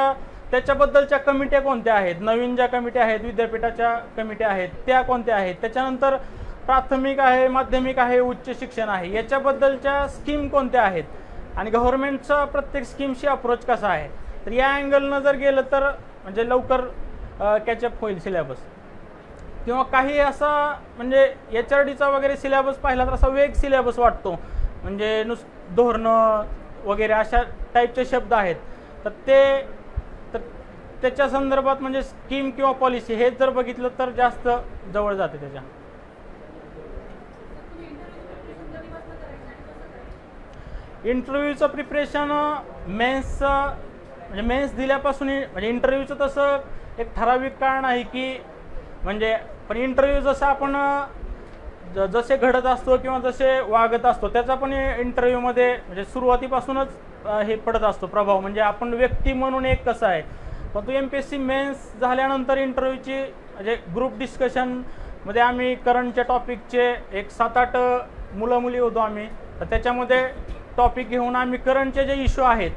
[SPEAKER 2] त्याच्याबद्दलच्या कमिट्या कोणत्या आहेत, नवीन ज्या कमिट्या आहेत, विद्यापीठाच्या कमिट्या आहेत त्या कोणत्या आहेत, त्याच्यानंतर प्राथमिक आहे, माध्यमिक आहे, उच्च शिक्षण आहे, याच्याबद्दलच्या स्कीम कोणत्या आहेत आणि गव्हर्नमेंटचा प्रत्येक स्कीमशी अप्रोच कसा आहे. तर या अँगलनं जर गेलं तर म्हणजे लवकर कॅचअप होईल सिलेबस. किंवा काही असा म्हणजे HRDचा वगैरे सिलेबस पाहिला तर असा वेग सिलेबस वाटतो, म्हणजे धोरणं वगैरे अशा टाईपचे शब्द आहेत. तर त्याच्या संदर्भात म्हणजे स्कीम किंवा पॉलिसी हे जर बघितलं तर जास्त जवळ जाते त्याच्या. इंटरव्ह्यूचं प्रिपरेशन म्हणजे मेन्स दिल्यापासून म्हणजे इंटरव्ह्यूचं तसं एक ठराविक काळ नाही की म्हणजे, पण इंटरव्ह्यू जसं आपण जसे घडत असतो किंवा जसे वागत असतो त्याचा पण इंटरव्ह्यूमध्ये म्हणजे सुरुवातीपासूनच हे पडत असतो प्रभाव. म्हणजे आपण व्यक्ती म्हणून एक कसं आहे, पण तो MPSC मेन्स झाल्यानंतर इंटरव्ह्यूची म्हणजे ग्रुप डिस्कशनमध्ये आम्ही करंटच्या टॉपिकचे एक 7-8 मुलं मुली होतो आम्ही. तर त्याच्यामध्ये टॉपिक घेऊन आम्ही करंटचे जे इश्यू आहेत,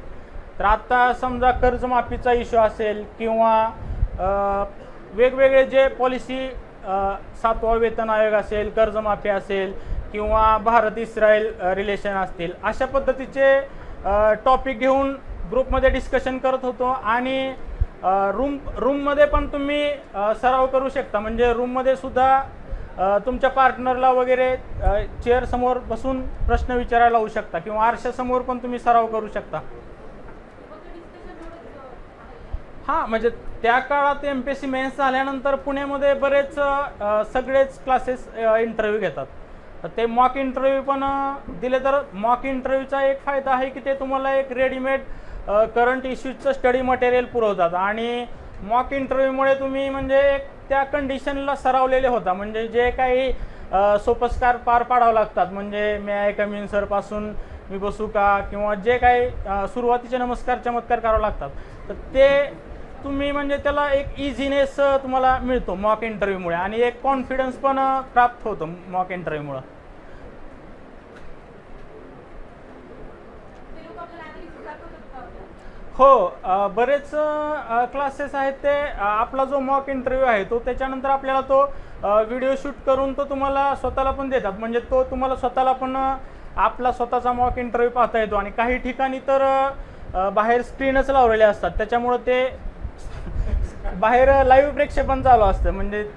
[SPEAKER 2] तर आता समजा कर्जमाफीचा इश्यू असेल किंवा वेगवेगळे जे पॉलिसी 7वा वेतन आयोग असेल, कर्जमाफी असेल किंवा भारत-इस्रायल रिलेशन असतील, अशा पद्धतीचे टॉपिक घेऊन ग्रुपमध्ये डिस्कशन करत होतो. आणि रूममध्ये पण तुम्ही सराव करू शकता. म्हणजे रूममध्ये सुद्धा तुमच्या पार्टनरला वगैरे चेअरसमोर बसून प्रश्न विचारायला लावू शकता किंवा आरशासमोर पण तुम्ही सराव करू शकता. हां, म्हणजे त्या काळात MPSC मेन्स झाल्यानंतर पुण्यामध्ये बरेच सगळेच क्लासेस इंटरव्ह्यू घेतात. तर ते मॉक इंटरव्ह्यू पण दिले तर मॉक इंटरव्ह्यूचा एक फायदा आहे की ते तुम्हाला एक रेडीमेड करंट इश्यूजचं स्टडी मटेरियल पुरवतात. आणि मॉक इंटरव्ह्यूमुळे तुम्ही म्हणजे एक त्या कंडिशनला सरावलेले होता. म्हणजे जे काही सोपस्कार पार पाडावं लागतात, म्हणजे मे आय कम इन सरपासून मी बसू का, किंवा जे काही सुरुवातीचे नमस्कार चमत्कार करावं लागतात, तर ते तुम्ही म्हणजे त्याला एक इझीनेस तुम्हाला मिळतो मॉक इंटरव्ह्यूमुळे. आणि एक कॉन्फिडन्स पण प्राप्त होतो मॉक इंटरव्ह्यूमुळे. हो, बरेच क्लासेस आहेत ते आपला जो मॉक इंटरव्ह्यू आहे तो त्याच्यानंतर आपल्याला तो व्हिडिओ शूट करून तो तुम्हाला स्वतःला पण देतात. म्हणजे तो तुम्हाला स्वतःला पण आपला स्वतःचा मॉक इंटरव्ह्यू पाहता येतो. आणि काही ठिकाणी तर बाहेर स्क्रीनच लावलेले असतात, त्याच्यामुळं ते बाहेर लाईव्ह प्रेक्षेपण चालू असतं. म्हणजे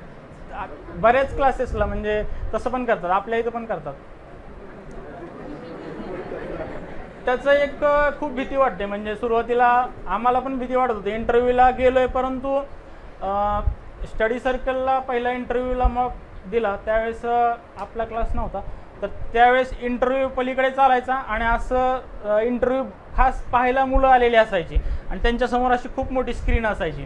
[SPEAKER 2] बऱ्याच क्लासेसला म्हणजे तसं पण करतात, आपल्या इथं पण करतात. त्याचं एक खूप भीती वाटते. म्हणजे सुरुवातीला आम्हाला पण भीती वाटत होती. इंटरव्ह्यूला गेलो आहे, परंतु स्टडी सर्कलला पहिला इंटरव्ह्यूला मॉक दिला त्यावेळेस आपला क्लास नव्हता. तर त्यावेळेस इंटरव्ह्यू पलीकडे चालायचा आणि असं इंटरव्ह्यू खास पाहायला मुलं आलेली असायची आणि त्यांच्यासमोर अशी खूप मोठी स्क्रीन असायची.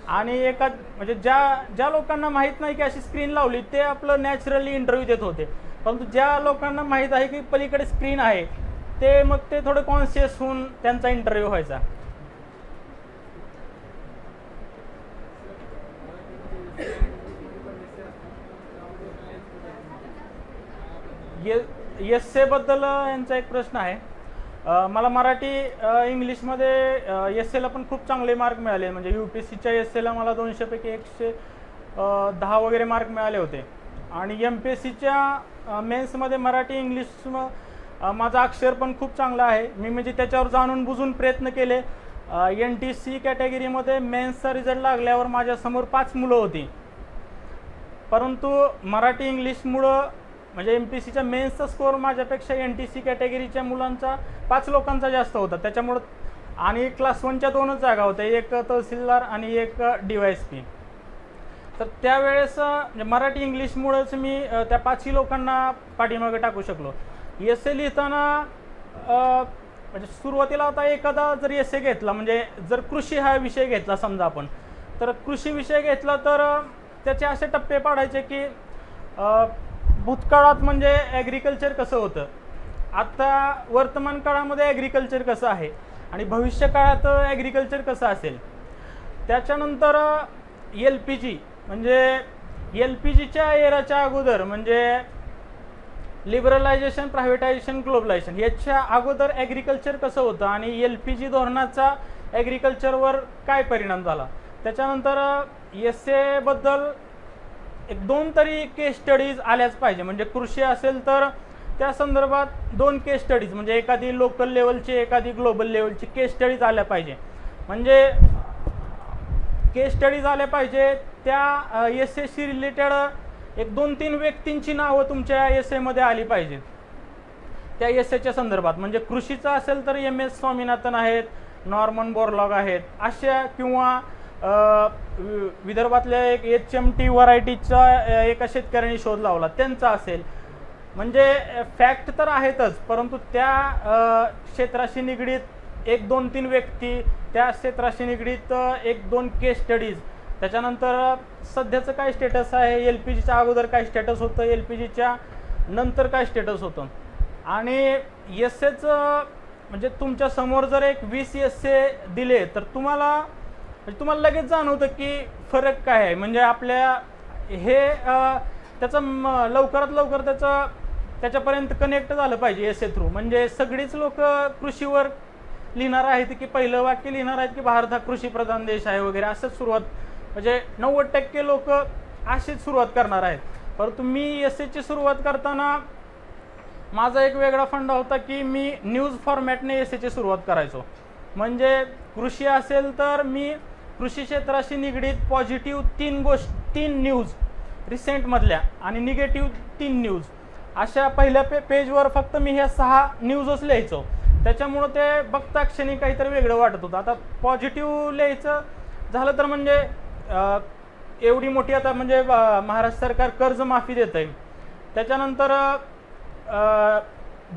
[SPEAKER 2] आणि म्हणजे ज्या लोकांना माहीत नाही की अशी स्क्रीन लावली ते आपलं नॅचरली इंटरव्ह्यू देत होते. परंतु ज्या लोकांना माहीत आहे की पलीकडे स्क्रीन आहे ते मग ते थोडं कॉन्शियस होऊन त्यांचा इंटरव्ह्यू व्हायचा. एस्से बद्दल यांचा एक प्रश्न आहे. मला मराठी इंग्लिशमध्ये एस्सेला पण खूप चांगले मार्क मिळाले. म्हणजे UPSCच्या एस्सेला मला 200पैकी 110 वगैरे मार्क मिळाले होते. आणि MPSCच्या मेन्समध्ये मराठी इंग्लिश माझा अक्षर पण खूप चांगला आहे. मी म्हणजे त्याच्यावर जाणून बुजून प्रयत्न केले. NTC कॅटेगरीमध्ये मेन्सचा रिझल्ट लागल्यावर माझ्यासमोर 5 मुलं होती, परंतु मराठी इंग्लिशमुळं म्हणजे MPSCच्या मेन्सचा स्कोअर माझ्यापेक्षा NTC कॅटेगरीच्या मुलांचा 5 लोकांचा जास्त होता. त्याच्यामुळं आणि क्लास 1च्या 2च जागा होत्या, एक तहसीलदार आणि एक DYSP. तर त्यावेळेस मराठी इंग्लिशमुळंच मी त्या 5ही लोकांना पाठीमागे टाकू शकलो. एस्से लिहिताना म्हणजे सुरुवातीला आता एखादा जर एस्से घेतला, म्हणजे जर कृषी हा विषय घेतला समजा आपण, तर कृषी विषय घेतला तर त्याचे असे टप्पे पाडायचे की भूतकाळात म्हणजे ॲग्रिकल्चर कसं होतं, आता वर्तमान काळामध्ये ॲग्रिकल्चर कसं आहे आणि भविष्य काळात ॲग्रिकल्चर कसं असेल. त्याच्यानंतर LPG म्हणजे LPGच्या एराच्या अगोदर म्हणजे लिबरलायझेशन, प्रायव्हेटायझेशन, ग्लोबलायझेशन याच्या अगोदर ॲग्रिकल्चर कसं होतं आणि LPG धोरणाचा ॲग्रिकल्चरवर काय परिणाम झाला. त्याच्यानंतर एसए बद्दल 1-2 तरी केस स्टडीज आल्याच पाहिजे. म्हणजे कृषी असेल तर त्या संदर्भात 2 केस स्टडीज, म्हणजे एखादी लोकल लेवलची एखादी ग्लोबल लेवलची केस स्टडीज आल्या पाहिजे. म्हणजे केस स्टडीज आल्या पाहिजे त्या एसएशी रिलेटेड 1-2-3 व्यक्तींची नावं तुमच्या एसएमध्ये आली पाहिजेत त्या एसएच्या संदर्भात. म्हणजे कृषीचा असेल तर MS स्वामीनाथन आहेत, नॉर्मन बोरलॉग आहेत अशा, किंवा विदर्भातल्या एक HMT व्हरायटीचा एका शेतकऱ्यांनी शोध लावला त्यांचा असेल. म्हणजे फॅक्ट तर आहेतच, परंतु त्या क्षेत्राशी निगडीत 1-2-3 व्यक्ती, त्या क्षेत्राशी निगडीत 1-2 केस स्टडीज. त्याच्यानंतर सध्याचं काय स्टेटस आहे, LPGच्या अगोदर काय स्टेटस होतं, LPGच्या नंतर काय स्टेटस होतं. आणि एसएचं म्हणजे तुमच्या समोर जर एक 20 एसए दिले तर तुम्हाला लगेच जाणवतं की फरक काय आहे. म्हणजे आपल्या हे त्याचं लवकरात लवकर त्याच्यापर्यंत कनेक्ट झालं पाहिजे एसए थ्रू. म्हणजे सगळीच लोक कृषीवर लिहिणार आहेत की पहिलं वाक्य लिहिणार आहेत की भारत हा कृषीप्रधान देश आहे वगैरे असंच सुरुवात, म्हणजे 90% लोक अशीच सुरुवात करणार आहेत. परंतु मी एसएची सुरुवात करताना माझा एक वेगळा फंडा होता की मी न्यूज फॉर्मॅटने एसएची सुरुवात करायचो. म्हणजे कृषी असेल तर मी कृषी क्षेत्राशी निगडीत पॉझिटिव्ह 3 न्यूज रिसेंटमधल्या आणि निगेटिव्ह 3 न्यूज अशा पहिल्या पेजवर फक्त मी ह्या 6 न्यूजच लिहायचो. त्याच्यामुळं ते बघता क्षणी काहीतरी वेगळं वाटत होतं. आता पॉझिटिव्ह लिहायचं झालं तर म्हणजे एवढी मोठी आता म्हणजे महाराष्ट्र सरकार कर्जमाफी देत आहे. त्याच्यानंतर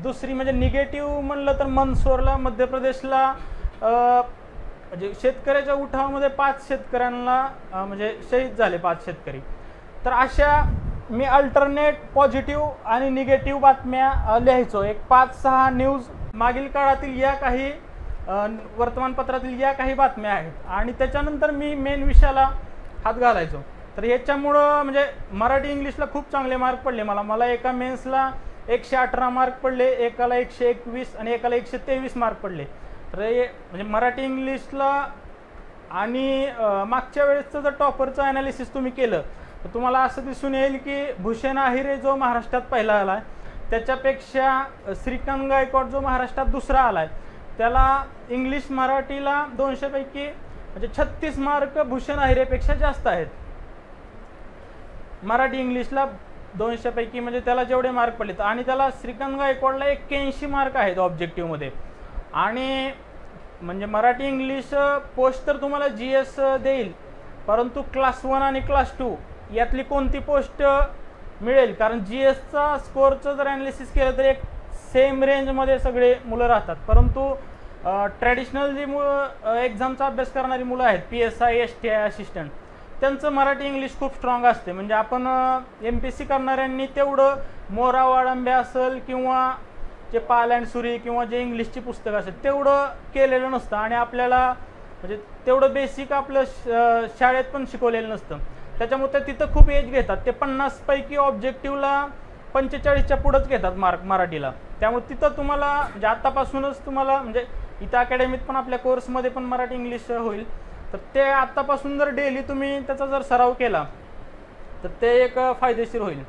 [SPEAKER 2] दुसरी म्हणजे निगेटिव्ह म्हणलं तर मंदसौरला मध्य प्रदेशला म्हणजे शेतकऱ्याच्या उठावामध्ये 5 शेतकऱ्यांना म्हणजे शहीद झाले 5 शेतकरी. तर अशा मी अल्टरनेट पॉझिटिव्ह आणि निगेटिव्ह बातम्या लिहायचो. एक 5-6 न्यूज मागील काळातील या काही वर्तमानपत्रातील या काही बातम्या आहेत आणि त्याच्यानंतर मी मेन विषयाला हात घालायचो. तर ह्याच्यामुळं म्हणजे मराठी इंग्लिशला खूप चांगले मार्क पडले. मला एका मेन्सला 118 मार्क पडले, एकाला 121 आणि एकाला 123 मार्क पडले. तर म्हणजे मराठी इंग्लिशला आणि मागच्या वेळेसचं जर टॉपरचं ॲनालिसिस तुम्ही केलं तर तुम्हाला असं दिसून येईल की भूषण आहिरे जो महाराष्ट्रात पहिला आला आहे त्याच्यापेक्षा श्रीकांत गायकवाड जो महाराष्ट्रात दुसरा आला आहे त्याला इंग्लिश मराठीला 200 पैकी म्हणजे 36 मार्क भूषण आहिरेपेक्षा जास्त आहेत. मराठी इंग्लिशला 200 पैकी म्हणजे त्याला जेवढे मार्क पडलेत आणि त्याला श्रीकांत गायकवाडला 81 मार्क आहेत ऑब्जेक्टिव्हमध्ये. आणि म्हणजे मराठी इंग्लिश पोस्ट तर तुम्हाला GS देईल, परंतु क्लास 1 आणि क्लास 2 यातली कोणती पोस्ट मिळेल, कारण GSचा स्कोअरचं जर ॲनालिसिस केलं तर एक सेम रेंजमध्ये सगळे मुलं राहतात. परंतु ट्रॅडिशनल जी एक्झामचा अभ्यास करणारी मुलं आहेत PSI STI असिस्टंट त्यांचं मराठी इंग्लिश खूप स्ट्रॉंग असते. म्हणजे आपण MPSC करणाऱ्यांनी तेवढं मोरा वाळंब्या असेल किंवा जे पाल अँड सुरी किंवा जे इंग्लिशची पुस्तकं असेल तेवढं केलेलं नसतं आणि आपल्याला म्हणजे तेवढं बेसिक आपलं शाळेत पण शिकवलेलं नसतं. त्याच्यामुळे ते तिथं खूप एज घेतात. ते 50 पैकी ऑब्जेक्टिव्हला 45च्या पुढंच घेतात मार्क मराठीला. त्यामुळे तिथं तुम्हाला म्हणजे आत्तापासूनच तुम्हाला म्हणजे इथं अकॅडमीत पण आपल्या कोर्समध्ये पण मराठी इंग्लिश होईल. तर ते आत्तापासून जर डेली तुम्ही त्याचा जर सराव केला तर ते एक फायदेशीर होईल.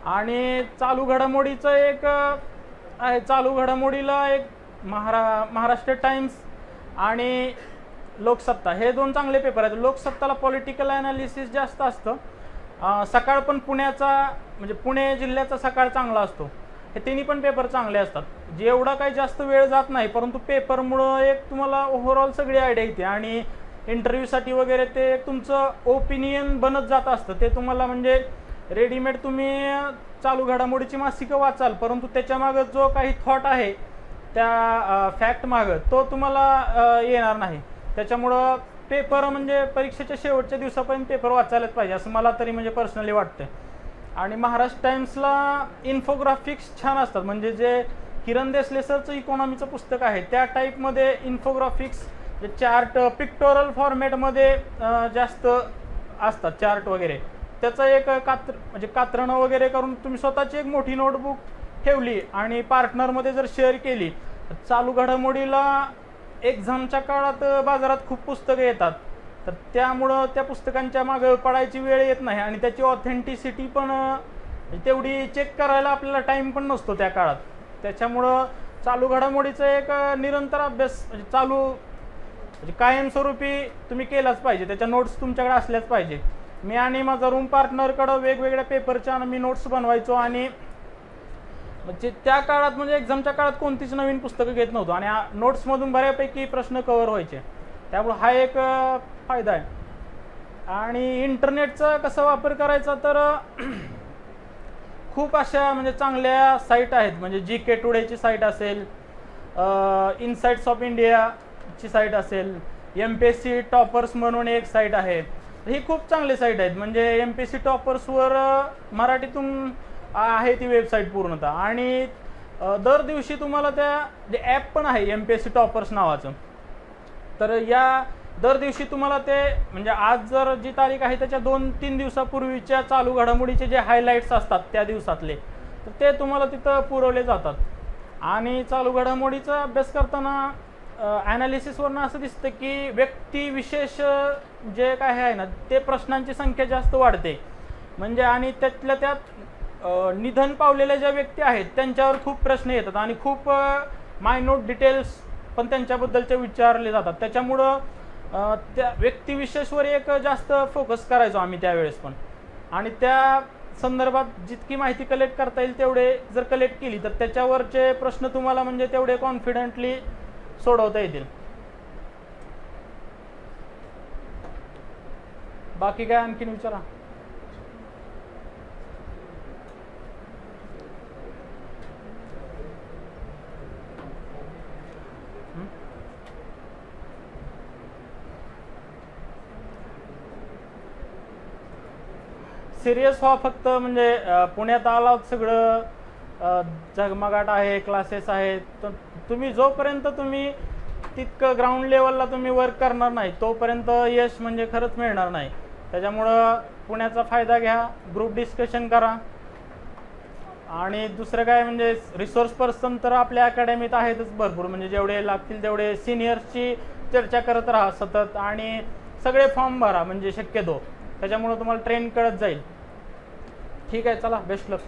[SPEAKER 2] आणि चालू घडामोडीचं एक आहे, चालू घडामोडीला एक महाराष्ट्र टाइम्स आणि लोकसत्ता हे 2 चांगले पेपर आहेत. लोकसत्ताला पॉलिटिकल ॲनालिसिस जास्त असतं. सकाळ पण पुण्याचा म्हणजे पुणे जिल्ह्याचा सकाळ चांगला असतो. हे तिन्ही पण पेपर चांगले असतात. जेवढा काही जास्त वेळ जात नाही, परंतु पेपरमुळं एक तुम्हाला ओव्हरऑल सगळी आयडिया येते आणि इंटरव्ह्यूसाठी वगैरे ते तुमचं ओपिनियन बनत जात असतं. ते तुम्हाला म्हणजे रेडीमेड तुम्ही चालू घडामोडीची मासिकं वाचाल, परंतु त्याच्यामागं जो काही थॉट आहे त्या फॅक्ट मागं तो तुम्हाला येणार नाही. त्याच्यामुळं पेपर म्हणजे परीक्षेच्या शेवटच्या दिवसापर्यंत पेपर वाचायलाच पाहिजे असं मला तरी म्हणजे पर्सनली वाटतं. आणि महाराष्ट्र टाइम्सला इन्फोग्राफिक्स छान असतात. म्हणजे जे किरण देसले सरचं इकॉनॉमीचं पुस्तक आहे त्या टाईपमध्ये इन्फोग्राफिक्स चार्ट पिक्टोरल फॉर्मॅटमध्ये जास्त असतात चार्ट वगैरे. त्याचं एक म्हणजे कात्रणं वगैरे करून तुम्ही स्वतःची एक मोठी नोटबुक ठेवली आणि पार्टनरमध्ये जर शेअर केली तर चालू घडामोडीला एक्झामच्या काळात बाजारात खूप पुस्तकं येतात, तर त्यामुळं त्या पुस्तकांच्या मागे पडायची वेळ येत नाही आणि त्याची ऑथेंटिसिटी पण तेवढी चेक करायला आपल्याला टाईम पण नसतो त्या काळात. त्याच्यामुळं चालू घडामोडीचा एक निरंतर अभ्यास म्हणजे चालू म्हणजे कायमस्वरूपी तुम्ही केलाच पाहिजे. त्याच्या नोट्स तुमच्याकडे असल्याच पाहिजे. मी आणि माझा रूम पार्टनरकडं वेगवेगळ्या पेपरच्या मी नोट्स बनवायचो आणि म्हणजे त्या काळात म्हणजे एक्झामच्या काळात कोणतीच नवीन पुस्तकं घेत नव्हतो आणि नोट्समधून बऱ्यापैकी प्रश्न कव्हर व्हायचे. त्यामुळे हा एक फायदा आहे. आणि इंटरनेटचा कसा वापर करायचा तर खूप अशा म्हणजे चांगल्या साईट आहेत. म्हणजे GK टुडेची साईट असेल, इनसाइट्स ऑफ इंडियाची साईट असेल, MPSC टॉपर्स म्हणून एक साईट आहे. ही खूप चांगली साईट आहेत. म्हणजे MPSC टॉपर्सवर मराठीतून आहे ती वेबसाईट पूर्णतः. आणि दर दिवशी तुम्हाला त्या जे ॲप पण आहे MPSC टॉपर्स नावाचं, तर या दर दिवशी तुम्हाला ते म्हणजे आज जर जी तारीख आहे त्याच्या 2-3 दिवसापूर्वीच्या चालू घडामोडीचे जे हायलाईट्स असतात त्या दिवसातले, तर ते तुम्हाला तिथं पुरवले जातात. आणि चालू घडामोडीचा अभ्यास करताना ॲनालिसिसवरनं असं दिसतं की व्यक्तिविशेष जे काय आहे ना ते प्रश्नांची संख्या जास्त वाढते. म्हणजे आणि त्यातल्या त्यात निधन पावलेल्या ज्या व्यक्ती आहेत त्यांच्यावर खूप प्रश्न येतात आणि खूप मायन्यूट डिटेल्स पण त्यांच्याबद्दलचे विचारले जातात. त्याच्यामुळं त्या व्यक्तिविशेषवर एक जास्त फोकस करायचो आम्ही त्यावेळेस पण. आणि त्या संदर्भात जितकी माहिती कलेक्ट करता येईल तेवढे जर कलेक्ट केली तर त्याच्यावरचे प्रश्न तुम्हाला म्हणजे तेवढे कॉन्फिडेंटली सोडवता येतील. बाकी काय आणखीन विचारा. सिरियस व्हा फक्त म्हणजे पुण्यात आला सगळं झगमगाट आहे, क्लासेस आहेत, तर तुम्ही जोपर्यंत तुम्ही तितकं ग्राउंड लेवलला तुम्ही वर्क करणार नाही तोपर्यंत यश म्हणजे खरंच मिळणार नाही. त्याच्यामुळं पुण्याचा फायदा घ्या, ग्रुप डिस्कशन करा. आणि दुसरं काय म्हणजे रिसोर्स पर्सन तर आपल्या अकॅडमीत आहेतच भरपूर. म्हणजे जेवढे लागतील तेवढे सिनियर्सची चर्चा करत राहा सतत आणि सगळे फॉर्म भरा म्हणजे शक्यतो. त्याच्यामुळं तुम्हाला ट्रेन कळत जाईल. ठीक आहे, चला बेस्ट लक.